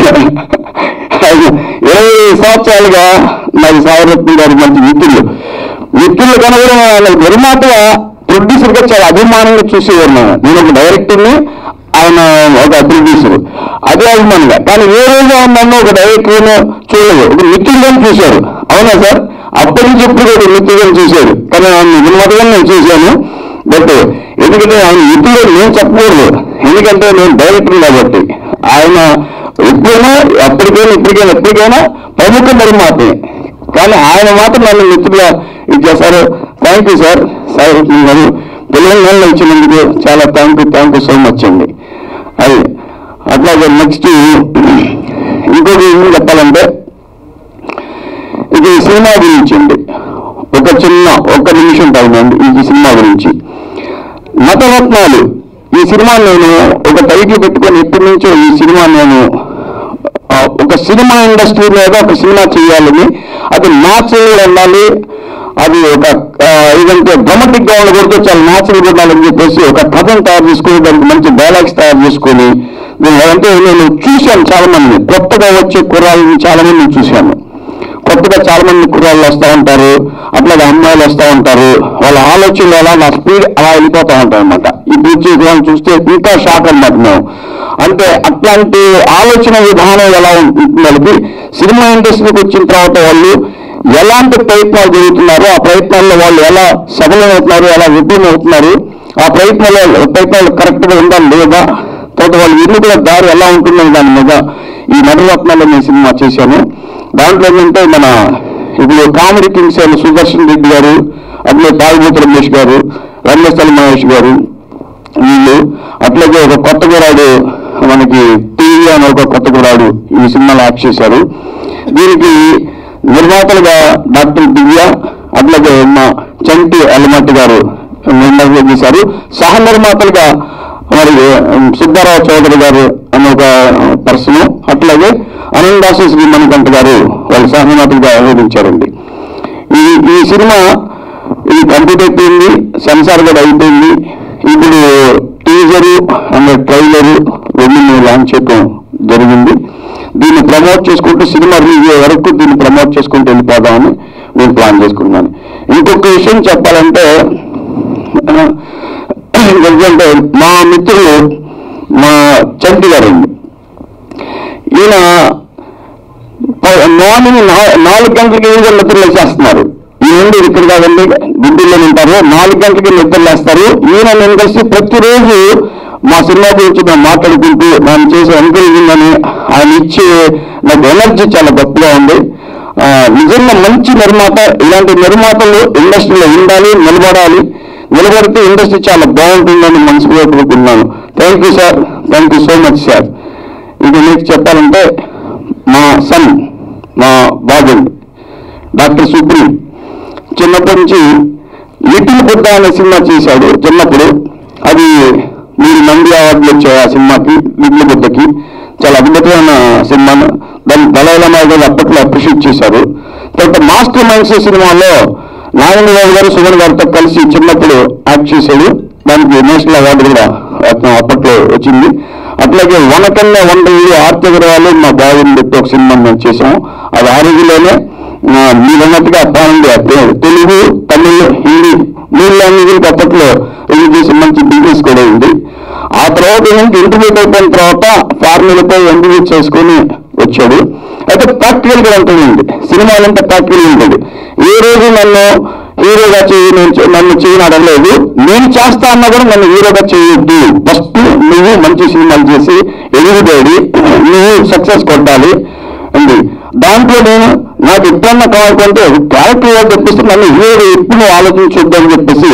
20 సంవత్సరాలుగా నాకు సాయి రత్నం గారి మంచి మిత్రులు కన్నా కూడా నిర్మాతగా ప్రొడ్యూసర్గా చాలా అభిమానంగా చూసేవారు. నేను ఒక డైరెక్టర్ని, ఆయన ఒక ప్రొడ్యూసర్, అదే అభిమానంగా. కానీ ఏ రోజు నన్ను ఒక డైరెక్టర్ను చూడలేదు, ఒక మిత్రులను చూశారు. అవునా సార్? అప్పటి నుంచి ఎప్పుడు కూడా మిత్రులను చూశారు. కానీ ఆయన నిర్మాతగా నేను చూశాను. బట్ ఎందుకంటే ఆయన మిత్రులు నేను చెప్పకూడదు, ఎందుకంటే నేను డైరెక్టర్ కాబట్టి. ఆయన ఎప్పుడైనా ఎప్పటికైనా ప్రముఖ నిర్మాతే. కానీ ఆయన మాత్రం నన్ను మిత్రులుగా ఇచ్చేసారు. థ్యాంక్ యూ సార్, సాయి రత్నం గారు. తెలంగాణలో ఇచ్చినందుకు చాలా థ్యాంక్ యూ సో మచ్ అండి. అది అట్లాగే నెక్స్ట్ ఇంకొక ఏం చెప్పాలంటే ఇది సినిమా గురించి అండి. ఒక నిమిషం టైం అండి ఈ సినిమా గురించి. నటరత్నాలు ఈ సినిమా నేను ఒక టైటిల్ పెట్టుకొని ఎప్పటి నుంచో ఈ సినిమా నేను ఒక సినిమా ఇండస్ట్రీ మీద ఒక సినిమా చేయాలని, అది న్యాచురల్గా ఉండాలి, అది ఒక ఇదంటే డ్రామాటిక్ గా ఉండకూడదు, చాలా న్యాచురల్గా ఉండాలని చెప్పేసి ఒక కథను తయారు చేసుకుని దానికి మంచి డైలాగ్స్ తయారు చేసుకొని, అంటే నేను చూశాను చాలా మంది కొత్తగా వచ్చే కుర్రాళ్ళని చాలా మంది చూశాను. కొత్తగా చాలా మంది కుర్రాళ్ళు వస్తూ ఉంటారు, అట్లాగే అమ్మాయిలు వస్తూ ఉంటారు. వాళ్ళ ఆలోచనలు ఎలా నా స్పీడ్ అలా వెళ్ళిపోతూ ఉంటాయి అనమాట. ఈ బీచ్ చూస్తే ఇంకా షాక్ అనమాట మేము. అంటే అట్లాంటి ఆలోచన విధానం ఎలా ఉంటుంది వాళ్ళకి. సినిమా ఇండస్ట్రీకి వచ్చిన తర్వాత వాళ్ళు ఎలాంటి ప్రయత్నాలు జరుగుతున్నారో ఆ ప్రయత్నాల్లో వాళ్ళు ఎలా సఫలమవుతున్నారు, ఎలా విఫలమవుతున్నారు, ఆ ప్రయత్నాలు కరెక్ట్గా ఉండాలి లేదా, తర్వాత వాళ్ళు ఎన్నికల దారి ఎలా ఉంటుందని దాని మీద ఈ నటరత్నాల్లో నేను సినిమా చేశాను. దాంట్లో ఏంటంటే మన ఇప్పుడు కామెడీ కింగ్స్ అయిన సుదర్శన్ రెడ్డి గారు, అట్లే తాగుబోతు రమేష్ గారు, రంగస్థలి మహేష్ గారు, వీళ్ళు అట్లాగే ఒక కొత్త గురాడు మనకి టీవీ అని ఒక కొత్త గురాడు ఈ సినిమాలో యాక్ట్ చేశారు. దీనికి నిర్మాతలుగా డాక్టర్ దివ్య, అట్లాగే మా చంటి అల్లమట్టి గారు నిర్మాతలు చేశారు. సహ నిర్మాతలుగా మరి సుబ్బారావు చౌదరి గారు అనే ఒక పర్సన్, అట్లాగే అనందాసు శ్రీ మణికంఠ గారు వాళ్ళు సహ నిర్మాతలుగా వ్యవహరించారండి. ఈ సినిమా ఇది కంప్లీట్ అయిపోయింది, సెన్సార్ కూడా అయిపోయింది. ఇప్పుడు టీజరు అండ్ ట్రైలరు రెండు లాంచ్ చేయడం జరిగింది. దీన్ని ప్రమోట్ చేసుకుంటూ సినిమా రిలీజ్ అయ్యే వరకు దీన్ని ప్రమోట్ చేసుకుంటూ వెళ్ళిపోదామని నేను ప్లాన్ చేసుకున్నాను. ఇంకొక విషయం చెప్పాలంటే ఎందుకంటే మా మిత్రులు మా చంటి గారండి, ఈయన మార్నింగ్ 4 గంటలకి నిద్రలు వేసేస్తున్నారు. ఈ నుండి ఇక్కడ కాదండి గుడ్డిలో ఉంటారు, 4 గంటలకి నిద్రలు వేస్తారు. ఈయన నేను కలిసి ప్రతిరోజు మా సినిమా గురించి మేము మాట్లాడుకుంటూ నేను చేసే ఎంకరేజింగ్ అని ఆయన ఇచ్చే నాకు ఎనర్జీ చాలా గొప్పగా ఉంది. నిజంగా మంచి నిర్మాత, ఇలాంటి నిర్మాతలు ఇండస్ట్రీలో ఉండాలి, నిలబడితే ఇండస్ట్రీ చాలా బాగుంటుందని మనసులో కోరుకున్నాను. Thank you sir, thank you so much sir. ఇది మీకు చెప్పాలంటే మా సన్, మా బాబు డాక్టర్ సుప్రీం చిన్నప్పటి నుంచి లిటిల్ బుద్ధ అనే సినిమా చేశాడు చిన్నప్పుడు. అది 3 నంది అవార్డులు వచ్చాయి ఆ సినిమాకి, లిటిల్ బుద్ధకి. చాలా అద్భుతమైన సినిమా. దాన్ని దళాయిలమ్మ గారు అప్పట్లో అప్రిషియేట్ చేశారు. తర్వాత మాస్టర్ మైండ్స్ సినిమాలో నారాయణరావు గారు సుమన్ గారితో కలిసి చిన్నప్పుడు యాక్ట్ చేశాడు. దానికి నేషనల్ అవార్డు కూడా అప్పట్లో వచ్చింది. అట్లాగే వనకన్య వండలు ఆర్తి అగర్వాల్ మా బాబుని పెట్టి ఒక సినిమా మేము చేసాము. అది ఆ రోజుల్లోనే మీరన్నట్టుగా తెలుగు, తమిళ్, హిందీ 3 లాంగ్వేజ్లకి అప్పట్లో రిలీజ్ చేసి మంచి బిజినెస్ కూడా ఉంది. ఆ తర్వాత ఏంటంటే ఇంటర్వ్యూట్ అయిపోయిన తర్వాత ఫార్మీలపై ఎంబీఏ చేసుకొని వచ్చాడు. అయితే ప్రాక్టికల్ గా ఉంటుందండి, సినిమాలంటే ప్రాక్టికల్ ఉంటుంది. ఏ రోజు నన్ను హీరోగా నన్ను చేయని అడగలేదు. నేను చేస్తా అన్నా కూడా నన్ను హీరోగా చేయొద్దు, ఫస్ట్ నువ్వు మంచి సినిమాలు చేసి ఎదుగుబడి నువ్వు సక్సెస్ కొట్టాలి అండి. దాంట్లో నేను నాకు ఎప్పుడన్నా కావాలంటే క్యారెక్టర్ తెప్పిస్తే నన్ను హీరో ఎప్పుడు ఆలోచించొద్దని చెప్పేసి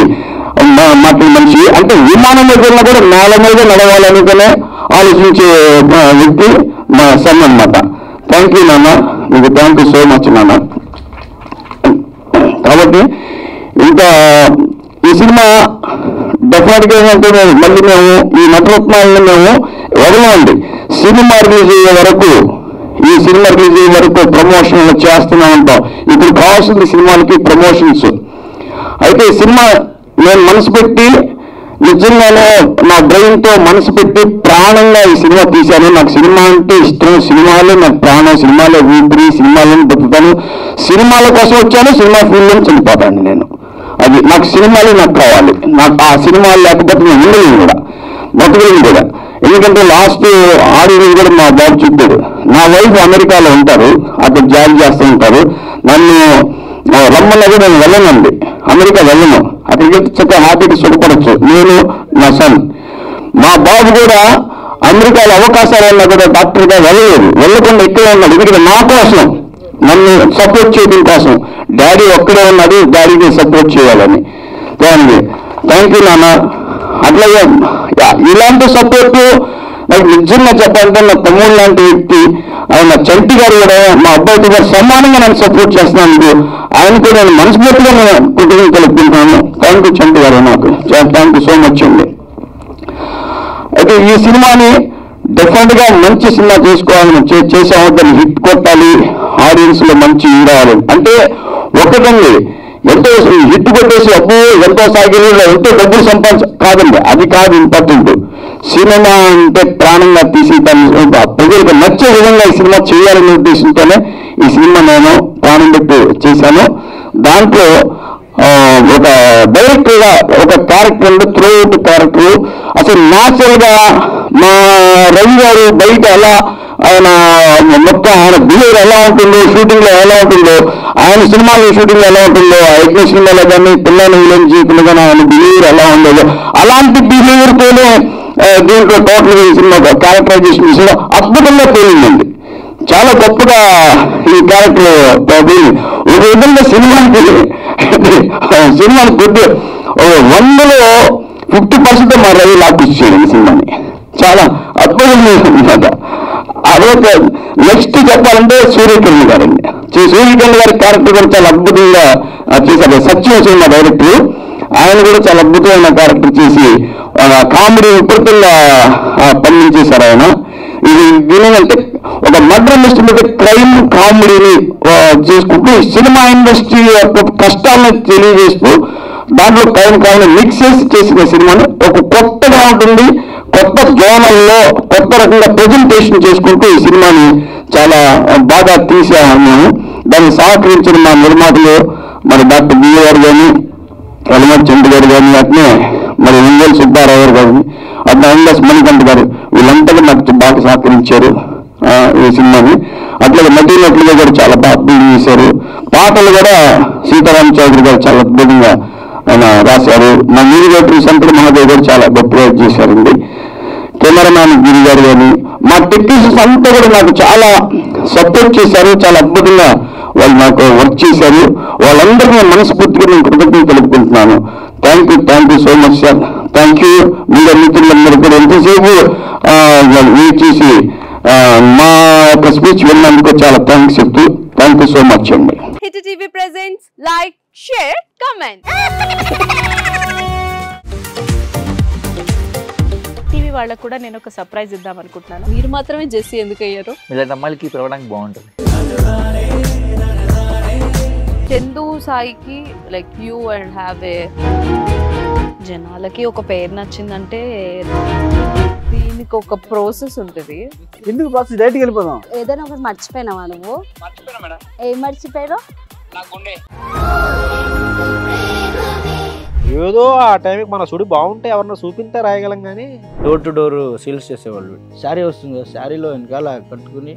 మాకు మంచి అంటే విమానం మీద వెళ్ళినా కూడా నేల మీద నడవాలనుకునే ఆలోచించే వ్యక్తి మా సన్ అన్నమాట. థ్యాంక్ యూ నాన్న, మీకు థ్యాంక్ యూ సో మచ్ నాన్న. కాబట్టి ఇంకా ఈ సినిమా డెఫినెట్గా ఏంటంటే మళ్ళీ మేము ఈ నటరత్నాలను మేము వదలండి. సినిమా రిలీజ్ అయ్యే వరకు, ఈ సినిమా రిలీజ్ అయ్యే వరకు ప్రమోషన్లు చేస్తూనే ఉంటాం. ఇప్పుడు కావాల్సింది సినిమాలకి ప్రమోషన్స్. అయితే ఈ సినిమా నేను మనసు పెట్టి నిజంగానే నా బ్రెయిన్తో మనసు పెట్టి ప్రాణంగా ఈ సినిమా తీశాను. నాకు సినిమా అంటే ఇష్టం, సినిమాలే నాకు ప్రాణం, సినిమాలే ఊపిరి, సినిమాలను బతుకుతాను. సినిమాల కోసం వచ్చాను, సినిమా ఫీల్డ్లో చనిపోతాను నేను. అది నాకు సినిమాలే నాకు కావాలి. నాకు ఆ సినిమాలు లేకపోతే నేను ఉండలేను కూడా, బతుకులేను కూడా. ఎందుకంటే లాస్ట్ ఆడియో కూడా మా బాబు చెప్పాడు, నా వైఫ్ అమెరికాలో ఉంటారు, అక్కడ జాబ్ చేస్తూ ఉంటారు. నన్ను రమ్మన్నది నేను వెళ్ళనండి, అమెరికా వెళ్ళను. అక్కడికి చక్కగా హ్యాపీగా సుఖపడచ్చు నేను, నా సన్. మా బాబు కూడా అమెరికాలో అవకాశాలు ఉన్నా కూడా డాక్టర్గా వెళ్ళకుండా ఇక్కడే ఉన్నాడు. ఎందుకంటే నా కోసం, నన్ను సపోర్ట్ చేయడం కోసం. డాడీ ఒక్కడే ఉన్నాడు, డాడీకి సపోర్ట్ చేయాలని. థ్యాంక్ యూ నాన్న. అట్లాగే ఇలాంటి సపోర్టు నాకు నిజంగా చెప్పాలంటే నా తమ్ముడు లాంటి వ్యక్తి ఆయన చంటి గారు కూడా మా అబ్బాయితో గారు సమానంగా నన్ను సపోర్ట్ చేస్తున్నాను. ఆయనతో నేను మనస్ఫూర్తిగా నేను కుటుంబం కలుపుకుంటున్నాను. థ్యాంక్ యూ చంటి గారు, నాకు థ్యాంక్ యూ సో మచ్ అండి. అయితే ఈ సినిమాని డెఫినెట్గా మంచి సినిమా చేసుకోవాలని చేసాము. దాన్ని హిట్ కొట్టాలి, ఆడియన్స్ లో మంచి రావాలి. అంటే ఒకటండి, ఎంతో హిట్ కొట్టేసి ఎంతో సాగిరీలో ఎంతో డబ్బులు కాదండి, అది కాదు ఇంపార్టెంట్. సినిమా అంటే ప్రాణంగా తీసి ప్రజలకు నచ్చే విధంగా ఈ సినిమా చేయాలనే ఉద్దేశంతోనే ఈ సినిమా నేను ప్రాణం పెట్టి చేశాను. దాంట్లో ఒక డైరెక్టర్ గా ఒక క్యారెక్టర్ అంటే త్రూఅవుట్ క్యారెక్టర్ అసలు న్యాచురల్ గా మా రవి గారు బయట ఎలా ఆయన మొత్తం ఆయన బిహేవియర్ ఎలా ఉంటుందో, షూటింగ్లో ఎలా ఉంటుందో, ఆయన సినిమాలో షూటింగ్లో ఎలా ఉంటుందో, యజ్ఞ సినిమాలో కానీ పిల్లలు విలన్ జీవితంలో కానీ ఆయన బిహేవియర్ ఎలా ఉండదో అలాంటి బిహేవియర్తోనే దీంట్లో టోటల్ ఈ సినిమా క్యారెక్టరైజేషన్ విషయంలో అద్భుతంగా తేలిందండి. చాలా గొప్పగా ఈ క్యారెక్టర్ ఒక విధంగా సినిమాకి గుడ్ 100లో 50% మా రవి లాక్కొచ్చేది ఈ సినిమాని. చాలా అద్భుతంగా అనమాట. అదొక నెక్స్ట్ చెప్పాలంటే సూర్యకిరణ్ గారండి. సూర్యకిరణ్ గారి క్యారెక్టర్ కూడా చాలా అద్భుతంగా చేశారు. సత్యం సినిమా డైరెక్టర్, ఆయన కూడా చాలా అద్భుతమైన క్యారెక్టర్ చేసి కామెడీ విపరీతంగా పండించేశారు ఆయన. ఇది దీనికంటే ఒక మర్డర్ మిస్టరీ మీద క్రైమ్ కామెడీని చేసుకుంటూ సినిమా ఇండస్ట్రీ యొక్క కష్టాలను తెలియజేస్తూ దాంట్లో క్రైమ్ కామెడీ మిక్స్ చేసిన సినిమాని ఒక కొత్తగా ఉంటుంది, కొత్త జోనల్లో కొత్త రకంగా ప్రజెంటేషన్ చేసుకుంటూ ఈ సినిమాని చాలా బాగా తీసాము. దాన్ని సహకరించిన మా నిర్మాతలు మరి డాక్టర్ బిఏ గారు కానీ, కలమటి చంద్ర గారు కానీ, అట్నే మరి ఇంజల్ సుబ్బారావు గారు కానీ, అట్లా ఎంఎస్ మణికంఠ గారు, వీళ్ళంతా నాకు బాగా సహకరించారు ఈ సినిమాని. అట్లాగే నటీనటులుగా కూడా చాలా బాగా బిల్డ్ చేశారు. పాటలు కూడా సీతారాం చౌదరి గారు చాలా అద్భుతంగా ఆయన రాశారు. మా మ్యూజిక్ శంకర్ మహాదేవ్ గారు చాలా గొప్పగా చేశారండి. కెమెరామ్యాన్ గిరి గారు కానీ, మా టెక్నీషియన్స్ అంతా కూడా నాకు చాలా సపోర్ట్ చేశారు. చాలా అద్భుతంగా వాళ్ళు నాకు వర్క్ చేశారు. వాళ్ళందరికీ మనస్ఫూర్తిగా నేను కృతజ్ఞతలు తెలుపుకుంటున్నాను. Thank you so much sir. Thank you. Media మిత్రులందరూ కూడా ఎంతసేపు వెయిట్ చేసి మా యొక్క స్పీచ్ విన్నందుకు చాలా థ్యాంక్స్ చెప్తూ థ్యాంక్ యూ సో మచ్ అండి. Hit TV presents like, share, comment. TV వాళ్ళకు కూడా నేను ఒక సర్ప్రైజ్ ఇద్దాం అనుకుంటున్నాను. మీరు మాత్రమే జెస్సీ ఎందుకు అయ్యారు? ఇలాంటి అమ్మాయిలకి పిలవడానికి బాగుంటుంది. చందు సాయికి like you and have a జనాలకి ఒక పేరు నచ్చిందంటే దీనికి ఒక ప్రాసెస్ ఉంటుంది. ఎందుకు ప్రాసెస్ డైరెక్ట్గా వెళ్ళిపోదాం. ఏదైనా ఒకటి మర్చిపోయినావా నువ్వు? ఏం మర్చిపోయావు? ఏదో ఆ టైంకి మన సుడి బాగుంటే ఎవరన్నా చూపిస్తే రాయగలం కానీ డోర్ టు డోర్ సేల్స్ చేసేవాళ్ళు. శారీ వస్తుంది, శారీలో వెనకాల కట్టుకుని